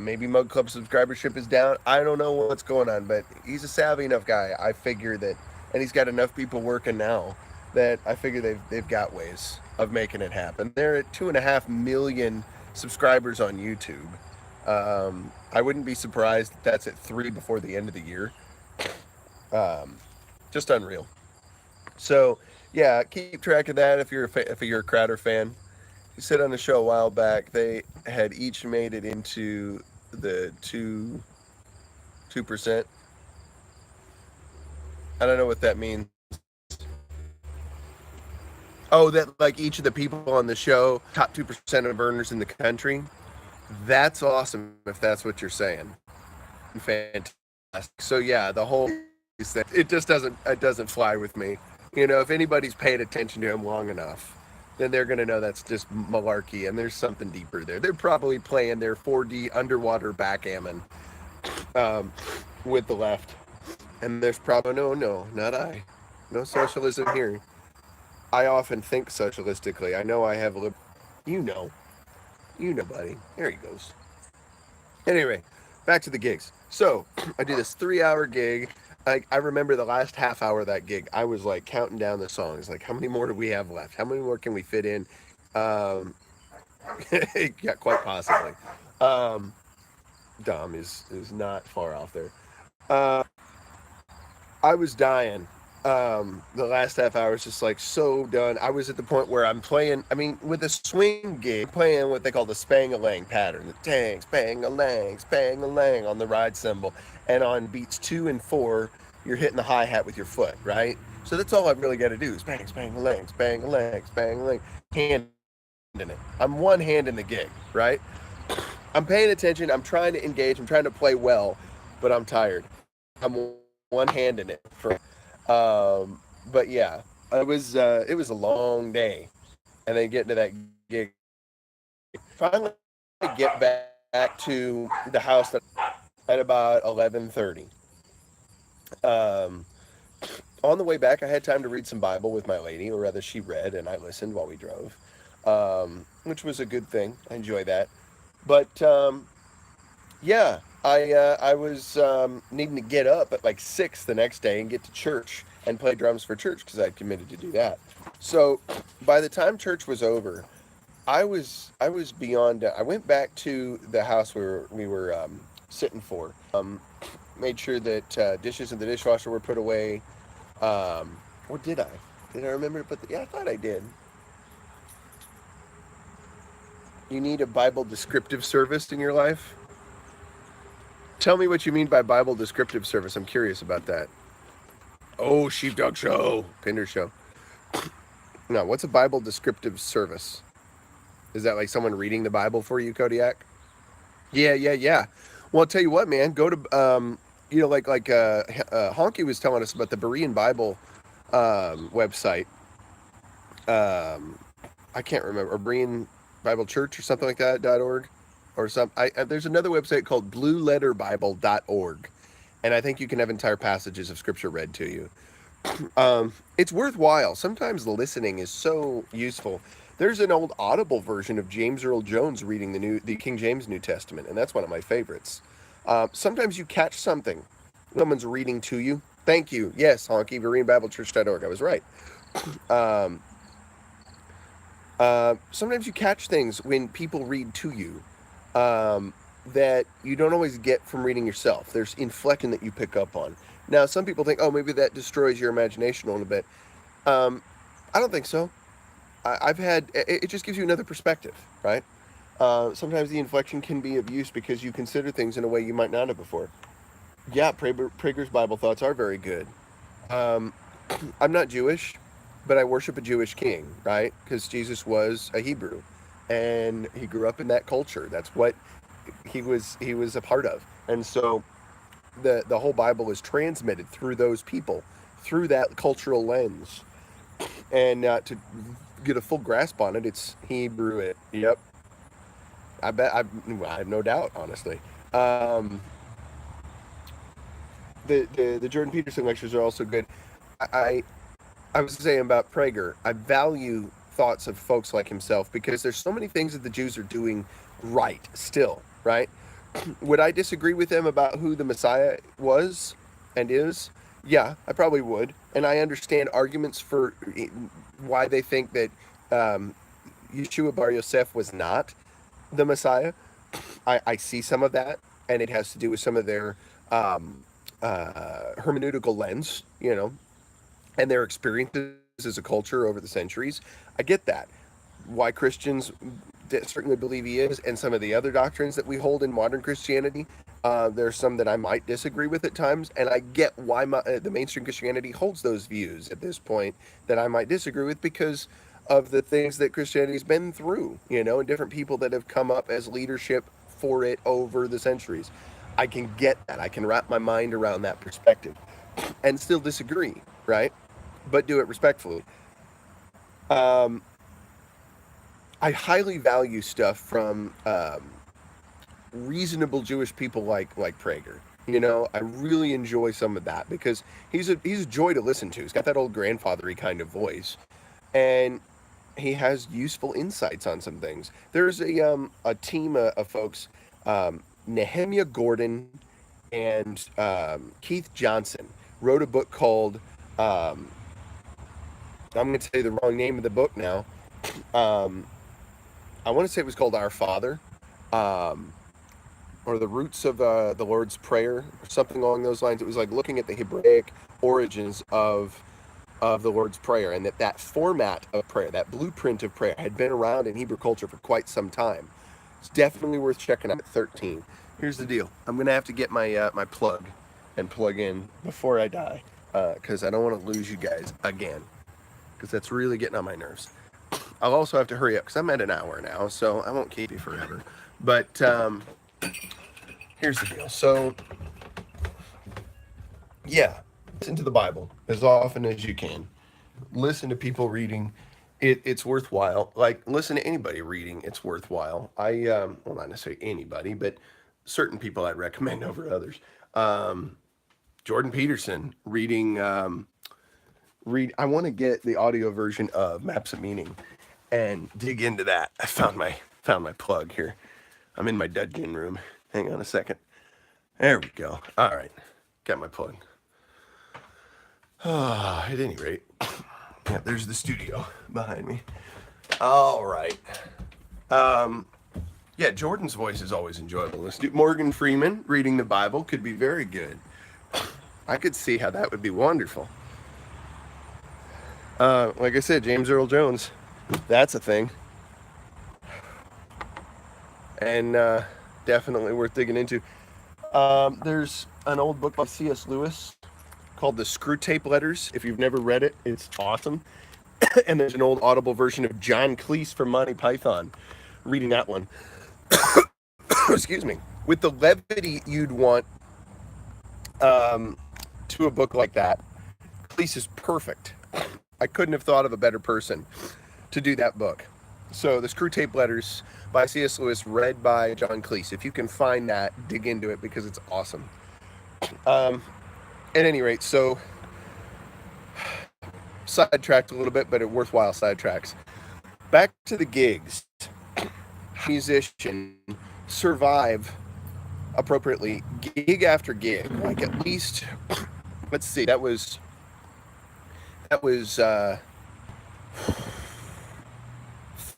[SPEAKER 3] Maybe Mug Club subscribership is down. I don't know what's going on, but he's a savvy enough guy. I figure that, and he's got enough people working now that I figure they've got ways of making it happen. They're at 2.5 million subscribers on YouTube. I wouldn't be surprised if that's at 3 before the end of the year. Just unreal. So yeah, keep track of that if you're a Crowder fan. He said on the show a while back they had each made it into the 2%. I don't know what that means. Oh, that like each of the people on the show, top 2% of earners in the country. That's awesome if that's what you're saying. Fantastic. So yeah, the whole thing, it doesn't fly with me. If anybody's paid attention to him long enough, then they're gonna know that's just malarkey, and there's something deeper there. They're probably playing their 4D underwater backgammon um, with the left, and there's probably no, not I, no socialism here. I often think socialistically. I know I have a little, you know, buddy. There he goes. Anyway, back to the gigs. So I do this 3-hour gig. I remember the last half hour of that gig. I was like counting down the songs. Like, how many more do we have left? How many more can we fit in? Yeah, quite possibly. Dom is not far off there. Uh, I was dying. The last half hour was just like so done. I was at the point where I'm playing, I mean, with a swing gig, playing what they call the spang-a-lang pattern. The tang, spang-a-lang on the ride cymbal. And on beats 2 and 4, you're hitting the hi-hat with your foot, right? So that's all I've really got to do is bang, spang-a-lang, spang-a-lang, spang-a-lang, hand in it. I'm one hand in the gig, right? I'm paying attention. I'm trying to engage. I'm trying to play well, but I'm tired. I'm one hand in it. But yeah, it was a long day, and then getting to that gig. Finally, get back to the house at about 11:30. On the way back, I had time to read some Bible with my lady, or rather, she read and I listened while we drove, which was a good thing. I enjoy that. But yeah, I was needing to get up at like 6 the next day and get to church and play drums for church because I'd committed to do that. So by the time church was over, I was beyond. I went back to the house where we were sitting for. Made sure that dishes in the dishwasher were put away. Or did I? Did I remember to put the? Yeah, I thought I did. You need a Bible descriptive service in your life. Tell me what you mean by Bible descriptive service. I'm curious about that. Oh, sheepdog show, Pinder show. No, what's a Bible descriptive service? Is that like someone reading the Bible for you, Kodiak? Yeah, yeah, yeah. Well, I'll tell you what, man. Go to Honky was telling us about the Berean Bible website. Um, I can't remember, or Berean Bible Church or something like that .org or some. There's another website called BlueLetterBible.org, and I think you can have entire passages of Scripture read to you. It's worthwhile. Sometimes listening is so useful. There's an old Audible version of James Earl Jones reading the King James New Testament, and that's one of my favorites. Sometimes you catch something. Someone's reading to you. Thank you. Yes, Honky, BereanBibleChurch.org. I was right. Um, Sometimes you catch things when people read to you that you don't always get from reading yourself. There's inflection that you pick up on. Now, some people think, oh, maybe that destroys your imagination a little bit. Um, I don't think so. It just gives you another perspective, right? Sometimes the inflection can be of use because you consider things in a way you might not have before. Yeah, Prager's Bible thoughts are very good. Um, I'm not Jewish, but I worship a Jewish king, right? Because Jesus was a Hebrew, and he grew up in that culture. That's what he was a part of, and so the whole Bible is transmitted through those people, through that cultural lens, and to get a full grasp on it, it's Hebrew. Yep, I have no doubt, honestly. Um, the Jordan Peterson lectures are also good. I I was saying about Prager, I value thoughts of folks like himself because there's so many things that the Jews are doing right still, right? Would I disagree with them about who the Messiah was and is? Yeah, I probably would. And I understand arguments for why they think that um, Yeshua Bar Yosef was not the Messiah. I see some of that, and it has to do with some of their hermeneutical lens, and their experiences as a culture over the centuries. I get that. Why Christians certainly believe he is, and some of the other doctrines that we hold in modern Christianity, there's some that I might disagree with at times, and I get why the mainstream Christianity holds those views at this point that I might disagree with because of the things that Christianity's been through, and different people that have come up as leadership for it over the centuries. I can get that. I can wrap my mind around that perspective and still disagree, right? But do it respectfully. Um, I highly value stuff from reasonable Jewish people like Prager. I really enjoy some of that because he's a joy to listen to. He's got that old grandfathery kind of voice, and he has useful insights on some things. There's a team of folks, Nehemiah Gordon and Keith Johnson wrote a book called. I'm going to say the wrong name of the book now. Um, I want to say it was called Our Father, um, or the Roots of the Lord's Prayer, or something along those lines. It was like looking at the Hebraic origins of the Lord's Prayer, and that format of prayer, that blueprint of prayer, had been around in Hebrew culture for quite some time. It's definitely worth checking out at 13. Here's the deal. I'm going to have to get my plug and plug in before I die, because I don't want to lose you guys again, because that's really getting on my nerves. I'll also have to hurry up because I'm at an hour now, so I won't keep you forever. But here's the deal. So, yeah, listen to the Bible as often as you can. Listen to people reading. It's worthwhile. Like, listen to anybody reading. It's worthwhile. Well, not necessarily anybody, but certain people I'd recommend over others. Jordan Peterson reading. I want to get the audio version of Maps of Meaning and dig into that. I found my plug here. I'm in my dungeon room. Hang on a second. There we go. All right. Got my plug. At any rate, yeah, there's the studio behind me. All right. Um, yeah, Jordan's voice is always enjoyable. Let's do Morgan Freeman reading the Bible could be very good. I could see how that would be wonderful. Like I said, James Earl Jones, that's a thing, and definitely worth digging into. There's an old book by C.S. Lewis called The Screw Tape Letters. If you've never read it, it's awesome. And there's an old audible version of John Cleese from Monty Python. Reading that one. Excuse me. With the levity you'd want to a book like that, Cleese is perfect. I couldn't have thought of a better person to do that book. So, The Screw Tape Letters by C.S. Lewis, read by John Cleese. If you can find that, dig into it because it's awesome. At any rate, so sidetracked a little bit, but worthwhile sidetracks. Back to the gigs. Musician survive appropriately gig after gig, like at least, let's see, that was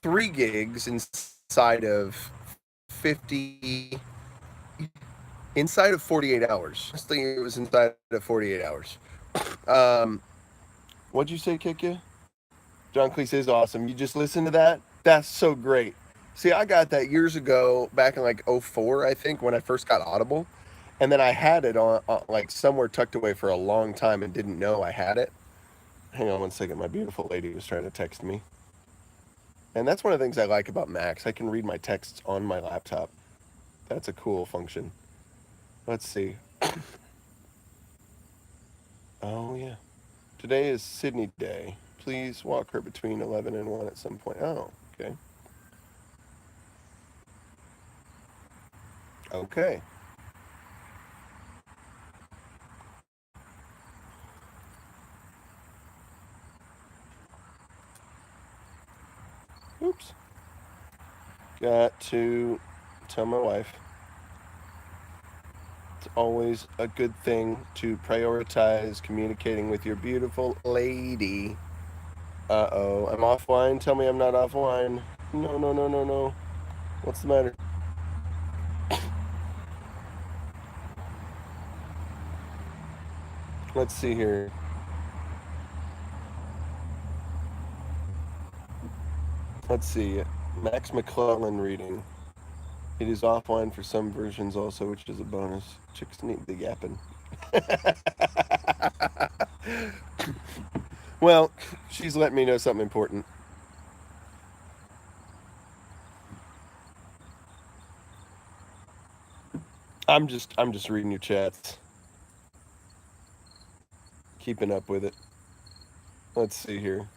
[SPEAKER 3] 3 gigs inside of 48 hours. I think it was inside of 48 hours. What'd you say, Kick Ya? John Cleese is awesome. You just listen to that? That's so great. See, I got that years ago, back in like 04, I think, when I first got Audible. And then I had it on like somewhere tucked away for a long time and didn't know I had it. Hang on one second. My beautiful lady was trying to text me. And that's one of the things I like about Macs. I can read my texts on my laptop. That's a cool function. Let's see. Oh, yeah. Today is Sydney Day. Please walk her between 11 and 1 at some point. Oh, okay. Okay. Oops. Got to tell my wife it's always a good thing to prioritize communicating with your beautiful lady. Uh-oh, I'm offline. Tell me I'm not offline. No, no, no, no, no. What's the matter? Let's see here. Let's see. Max McClellan reading. It is offline for some versions also, which is a bonus. Chicks need the yapping. Well, she's letting me know something important. I'm just reading your chats. Keeping up with it. Let's see here.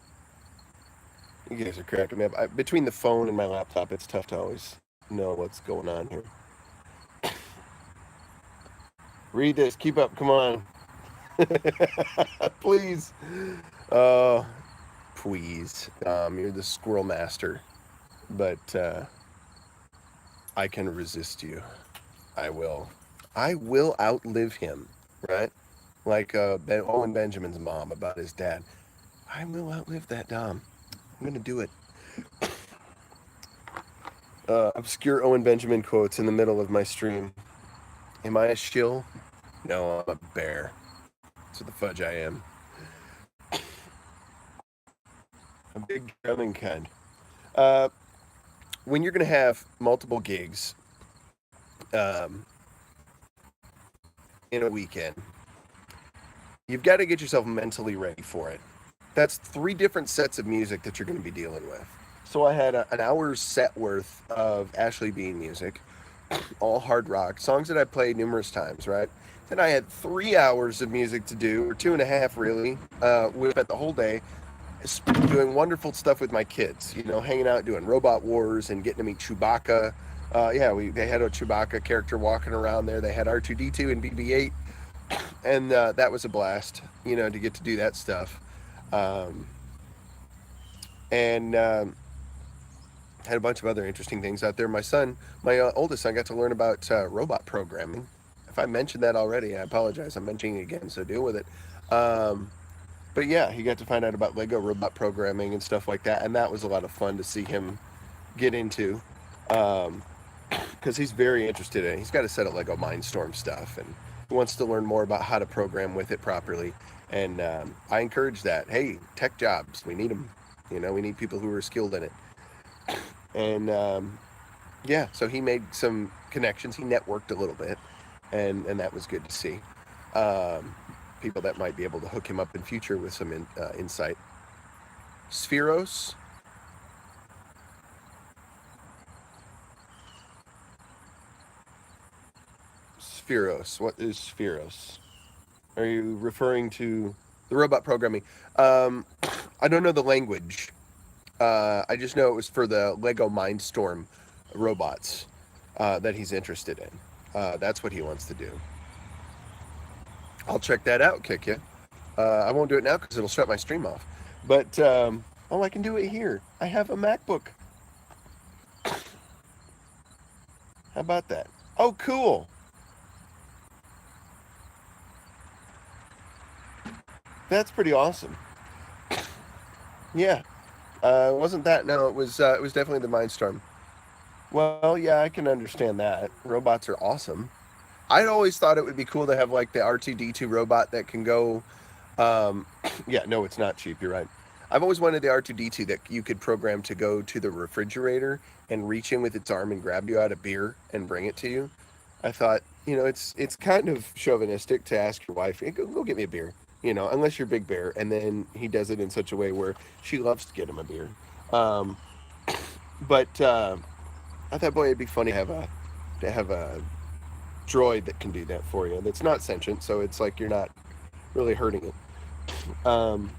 [SPEAKER 3] You guys are cracking me up. Between the phone and my laptop, it's tough to always know what's going on here. Read this. Keep up. Come on. Please. Please. You're the squirrel master. But I can resist you. I will. I will outlive him, right? Like Owen Benjamin's mom about his dad. I will outlive that Dom. I'm going to do it. Obscure Owen Benjamin quotes in the middle of my stream. Am I a shill? No, I'm a bear. That's what the fudge I am. A big drumming kind. When you're going to have multiple gigs in a weekend, you've got to get yourself mentally ready for it. That's 3 different sets of music that you're going to be dealing with. So I had an hour's set worth of Ashley Bean music, all hard rock, songs that I played numerous times, right? Then I had 3 hours of music to do, or 2.5 really. We spent the whole day doing wonderful stuff with my kids, hanging out, doing Robot Wars and getting to meet Chewbacca. They had a Chewbacca character walking around there. They had R2-D2 and BB-8, and that was a blast, to get to do that stuff. And had a bunch of other interesting things out there. My oldest son, got to learn about robot programming. If I mentioned that already, I apologize. I'm mentioning it again, so deal with it. But yeah, he got to find out about Lego robot programming and stuff like that, and that was a lot of fun to see him get into, because he's very interested in it. He's got a set of Lego Mindstorm stuff, and he wants to learn more about how to program with it properly. And I encourage that. Hey, tech jobs, we need them. You know, we need people who are skilled in it. And yeah, so he made some connections. He networked a little bit, and that was good to see. Um, People that might be able to hook him up in future with some insight. Spheros. Spheros. What is Spheros? Are you referring to the robot programming? Um, I don't know the language. I just know it was for the Lego Mindstorm robots that he's interested in. That's what he wants to do. I'll check that out, kick you. I won't do it now because it'll shut my stream off. But oh, I can do it here. I have a MacBook. How about that? Oh, cool. That's pretty awesome. Yeah. Wasn't that? No, it was definitely the Mindstorm. Well, yeah, I can understand that. Robots are awesome. I'd always thought it would be cool to have like the R2D2 robot that can go. Um, yeah, no, it's not cheap. You're right. I've always wanted the R2D2 that you could program to go to the refrigerator and reach in with its arm and grab you out a beer and bring it to you. I thought, you know, it's kind of chauvinistic to ask your wife, hey, go get me a beer, you know, unless you're Big Bear, and then he does it in such a way where she loves to get him a beer. Um, but I thought, boy, it'd be funny to have a droid that can do that for you. That's not sentient, so it's like you're not really hurting it.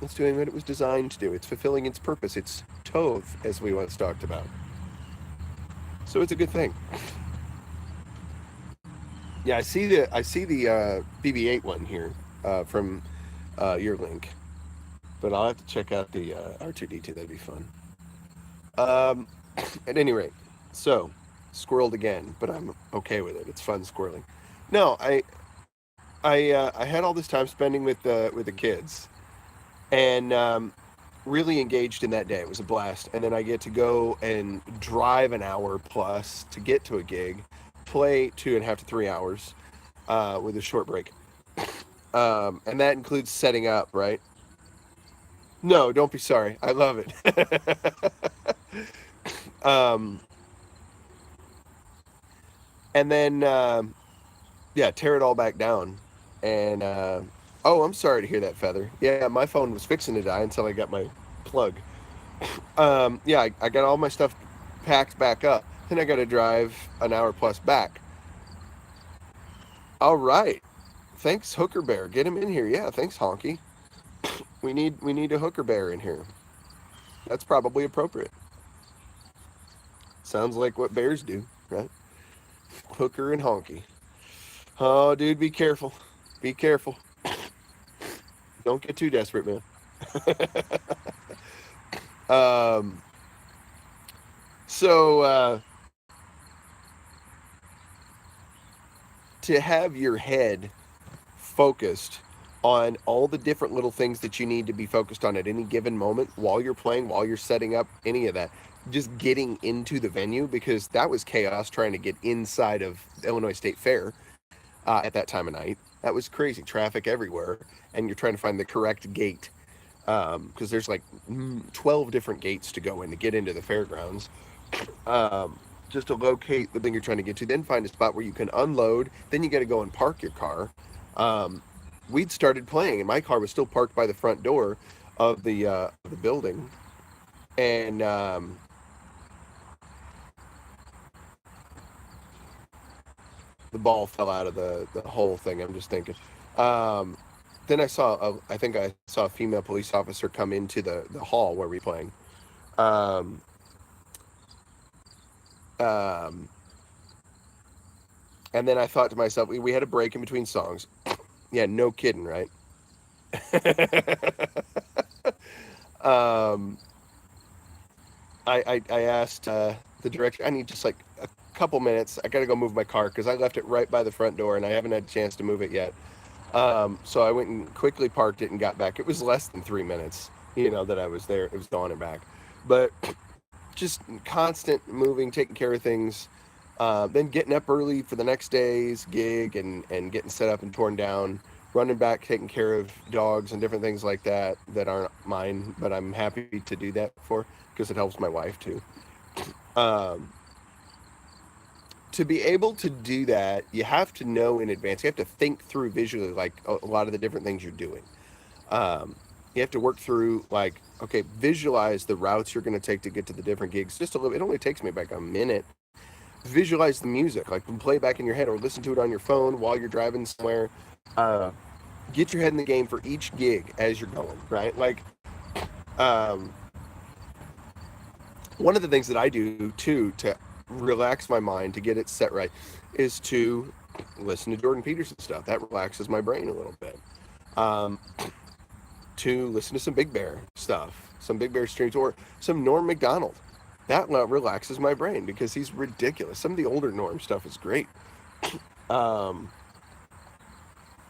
[SPEAKER 3] It's doing what it was designed to do. It's fulfilling its purpose. It's Tove, as we once talked about. So it's a good thing. Yeah, I see the BB-8 one here from your link, but I'll have to check out the R2D2. That'd be fun. Um, at any rate, so squirreled again, but I'm okay with it. It's fun squirreling. No, I had all this time spending with the kids, and really engaged in that day. It was a blast. And then I get to go and drive an hour plus to get to a gig, play 2.5 to 3 hours with a short break. And that includes setting up, right? No, don't be sorry. I love it. um, and then, yeah, tear it all back down. And, oh, I'm sorry to hear that, Feather. Yeah, my phone was fixing to die until I got my plug. Yeah, I got all my stuff packed back up. Then I got to drive an hour plus back. All right. Thanks, Hooker Bear. Get him in here. Yeah, thanks, Honky. We need a Hooker Bear in here. That's probably appropriate. Sounds like what bears do, right? Hooker and Honky. Oh, dude, be careful. Be careful. Don't get too desperate, man. um, so to have your head focused on all the different little things that you need to be focused on at any given moment while you're playing, while you're setting up any of that, just getting into the venue, because that was chaos trying to get inside of Illinois State Fair at that time of night. That was crazy, traffic everywhere, and you're trying to find the correct gate because there's like 12 different gates to go in to get into the fairgrounds. Just to locate the thing you're trying to get to, then find a spot where you can unload. Then you got to go and park your car. We'd started playing, and my car was still parked by the front door of the building, and the ball fell out of the whole thing. I'm just thinking. Then I think I saw a female police officer come into the hall where we were playing. Um, um, and then I thought to myself, we had a break in between songs. Yeah, no kidding, right? um, I asked the director, I need just like a couple minutes. I got to go move my car because I left it right by the front door and I haven't had a chance to move it yet. So I went and quickly parked it and got back. It was less than 3 minutes, that I was there. It was gone and back. But just constant moving, taking care of things. Then getting up early for the next day's gig and getting set up and torn down, running back, taking care of dogs and different things like that that aren't mine, but I'm happy to do that for because it helps my wife too. Um, to be able to do that, you have to know in advance. You have to think through visually, like a lot of the different things you're doing. Um, you have to work through, like, okay, visualize the routes you're going to take to get to the different gigs. Just a little. It only takes me like a minute. Visualize the music, like play back in your head or listen to it on your phone while you're driving somewhere. Uh, get your head in the game for each gig as you're going, right? Like, um, one of the things that I do too to relax my mind to get it set right is to listen to Jordan Peterson stuff. That relaxes my brain a little bit. Um, to listen to some Big Bear stuff, some Big Bear streams, or some Norm Macdonald. That relaxes my brain because he's ridiculous. Some of the older Norm stuff is great. Um,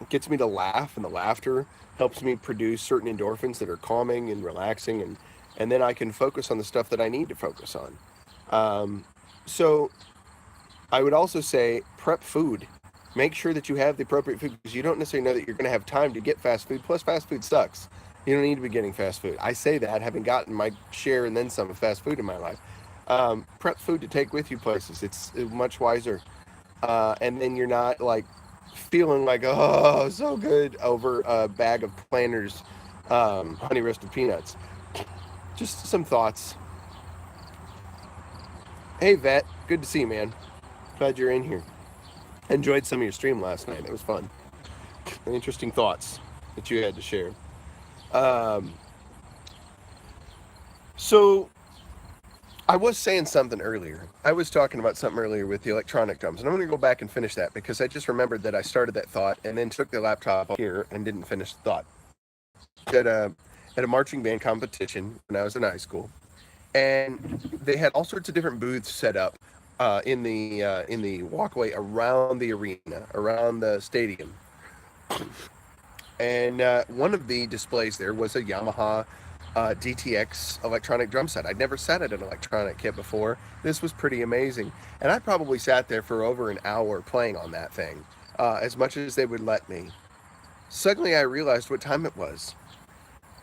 [SPEAKER 3] it gets me to laugh, and the laughter helps me produce certain endorphins that are calming and relaxing, and then I can focus on the stuff that I need to focus on. So I would also say prep food. Make sure that you have the appropriate food because you don't necessarily know that you're going to have time to get fast food. Plus, fast food sucks. You don't need to be getting fast food. I say that having gotten my share and then some of fast food in my life. Prep food to take with you places. It's much wiser. And then you're not like feeling like, oh, so good over a bag of Planters honey roasted peanuts. Just some thoughts. Hey, Vet. Good to see you, man. Glad you're in here. Enjoyed some of your stream last night. It was fun. Interesting thoughts that you had to share. Um, so I was saying something earlier. I was talking about something earlier with the electronic drums, and I'm going to go back and finish that because I just remembered that I started that thought and then took the laptop up here and didn't finish the thought. At a marching band competition when I was in high school, and they had all sorts of different booths set up in the walkway around the arena, around the stadium. And one of the displays there was a Yamaha DTX electronic drum set. I'd never sat at an electronic kit before. This was pretty amazing. And I probably sat there for over an hour playing on that thing, as much as they would let me. Suddenly I realized what time it was.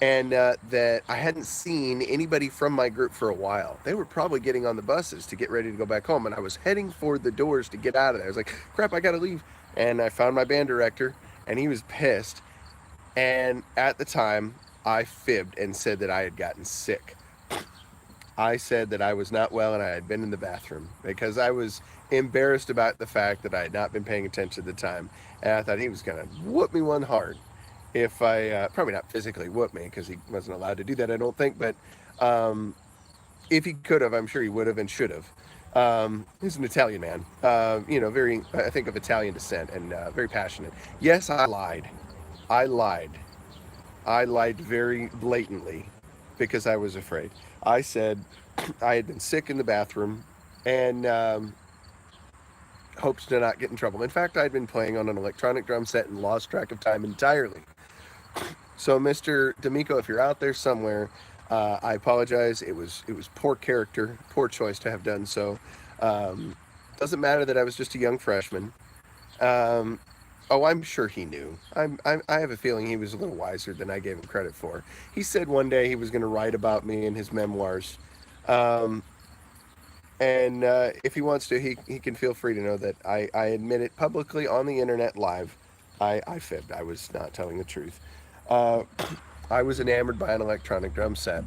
[SPEAKER 3] And that I hadn't seen anybody from my group for a while. They were probably getting on the buses to get ready to go back home. And I was heading for the doors to get out of there. I was like, crap, I got to leave. And I found my band director, and he was pissed. And at the time, I fibbed and said that I had gotten sick. I said that I was not well and I had been in the bathroom because I was embarrassed about the fact that I had not been paying attention at the time. And I thought he was going to whoop me one hard if I, probably not physically whoop me because he wasn't allowed to do that, I don't think. But if he could have, I'm sure he would have and should have. He's an Italian man, very, I think, of Italian descent and very passionate. Yes, I lied. I lied. I lied very blatantly because I was afraid. I said I had been sick in the bathroom and hoped to not get in trouble. In fact, I'd been playing on an electronic drum set and lost track of time entirely. So, Mr. D'Amico, if you're out there somewhere, I apologize. It was poor character, poor choice to have done so. Doesn't matter that I was just a young freshman. Oh, I'm sure he knew. I have a feeling he was a little wiser than I gave him credit for. He said one day he was going to write about me in his memoirs. And if he wants to, he can feel free to know that I admit it publicly on the internet live. I fibbed. I was not telling the truth. I was enamored by an electronic drum set.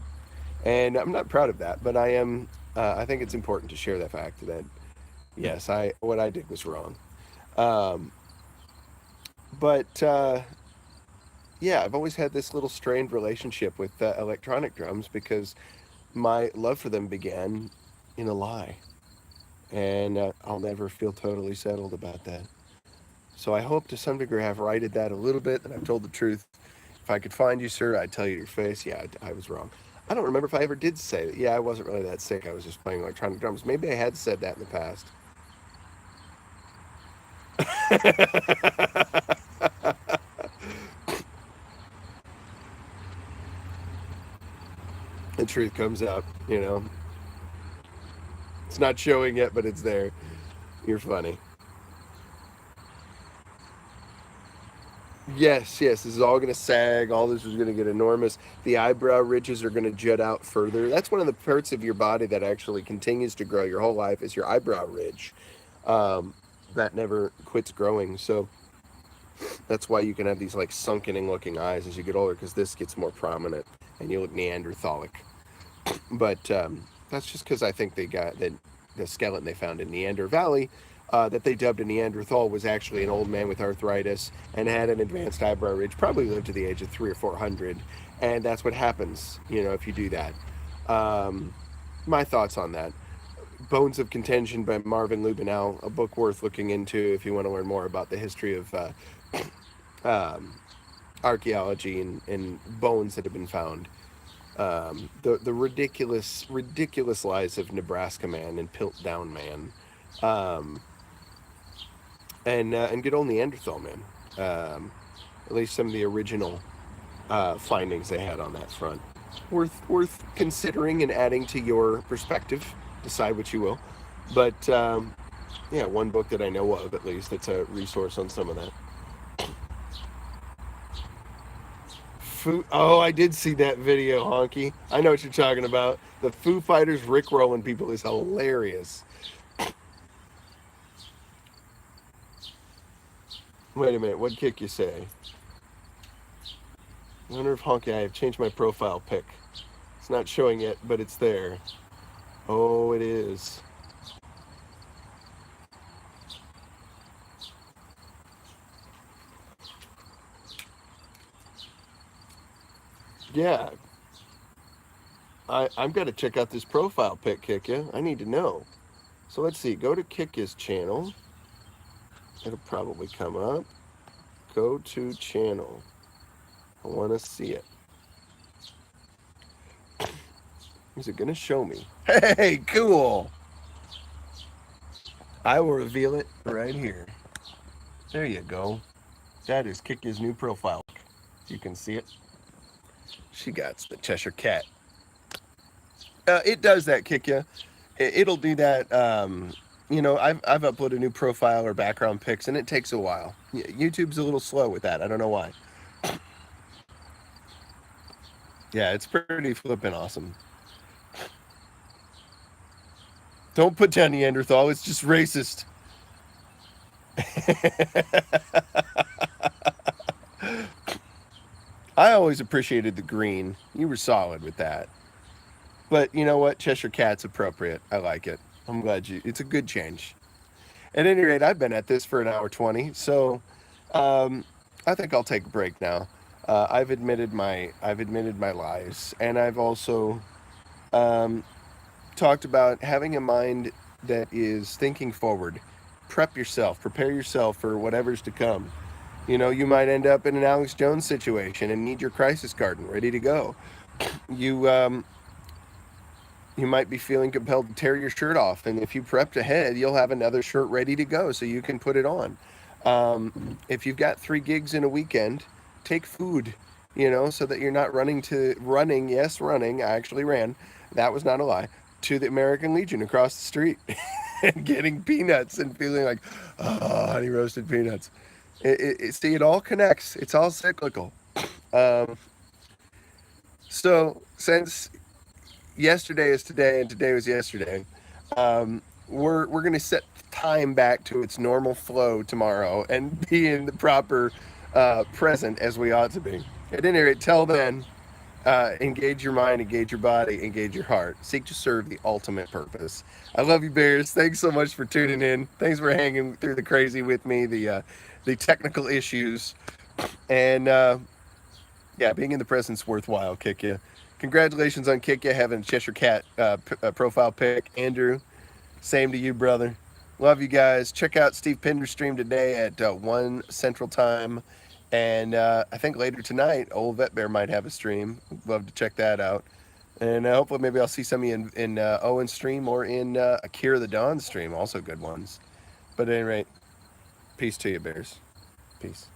[SPEAKER 3] And I'm not proud of that, but I am. I think it's important to share the fact that, yes, what I did was wrong. But yeah, I've always had this little strained relationship with electronic drums because my love for them began in a lie. And I'll never feel totally settled about that. So I hope to some degree I've righted that a little bit, and I've told the truth. If I could find you, sir, I'd tell you to your face, yeah, I was wrong. I don't remember if I ever did say that. Yeah, I wasn't really that sick. I was just playing electronic drums. Maybe I had said that in the past. The truth comes out, It's not showing yet, but it's there. You're funny. Yes, yes, this is all going to sag. All this is going to get enormous. The eyebrow ridges are going to jut out further. That's one of the parts of your body that actually continues to grow your whole life is your eyebrow ridge. Um, that never quits growing. So that's why you can have these like sunkening looking eyes as you get older because this gets more prominent and you look Neanderthalic. But that's just because I think they got that the skeleton they found in Neander Valley that they dubbed a Neanderthal was actually an old man with arthritis and had an advanced eyebrow ridge, probably lived to the age of 300 or 400, and that's what happens, if you do that. My thoughts on that. Bones of Contention by Marvin Lubenow, a book worth looking into if you want to learn more about the history of um, archaeology and bones that have been found. The ridiculous lies of Nebraska Man and Piltdown Man, um, and good old Neanderthal Man. At least some of the original findings they had on that front. Worth considering and adding to your perspective. Decide what you will, but yeah, one book that I know of at least that's a resource on some of that. Oh, I did see that video, Honky. I know what you're talking about. The Foo Fighters rickrolling people is hilarious. Wait a minute, what'd Kick you say? I wonder if Honky, I have changed my profile pic. It's not showing yet, but it's there. Oh, it is. Yeah. I'm got to check out this profile pic, Kikya. I need to know. So let's see. Go to Kikya's channel. It'll probably come up. Go to channel. I want to see it. Is it going to show me? Hey, cool. I will reveal it right here. There you go. That is Kikya's new profile. You can see it. She got the Cheshire Cat. It does that, Kikya. It'll do that. I've uploaded a new profile or background pics, and it takes a while. YouTube's a little slow with that. I don't know why. Yeah, it's pretty flippin' awesome. Don't put down Neanderthal. It's just racist. I always appreciated the green. You were solid with that. But you know what? Cheshire Cat's appropriate. I like it. I'm glad it's a good change. At any rate, I've been at this for an hour 20, so I think I'll take a break now. I've admitted my lies, and I've also talked about having a mind that is thinking forward. Prepare yourself for whatever's to come. You might end up in an Alex Jones situation and need your crisis garden ready to go. You might be feeling compelled to tear your shirt off, and if you prepped ahead, you'll have another shirt ready to go so you can put it on. If you've got 3 gigs in a weekend, take food, so that you're not running. Yes, running. I actually ran. That was not a lie. To the American Legion across the street and getting peanuts and feeling like, oh, honey roasted peanuts. See, it all connects. It's all cyclical. So since yesterday is today and today was yesterday, we're going to set time back to its normal flow tomorrow and be in the proper present as we ought to be. At any rate, till then, engage your mind, engage your body, engage your heart. Seek to serve the ultimate purpose. I love you, Bears. Thanks so much for tuning in. Thanks for hanging through the crazy with me, the technical issues, and yeah, being in the present's worthwhile. Kick you. Congratulations on Kick you having a Cheshire Cat profile pic, Andrew. Same to you, brother. Love you guys. Check out Steve Pinder's stream today at 1 Central Time. And I think later tonight, Old Vet Bear might have a stream. Love to check that out. And hopefully maybe I'll see some of you in Owen's stream or in Akira the Dawn stream. Also good ones. But at any rate, peace to you, Bears. Peace.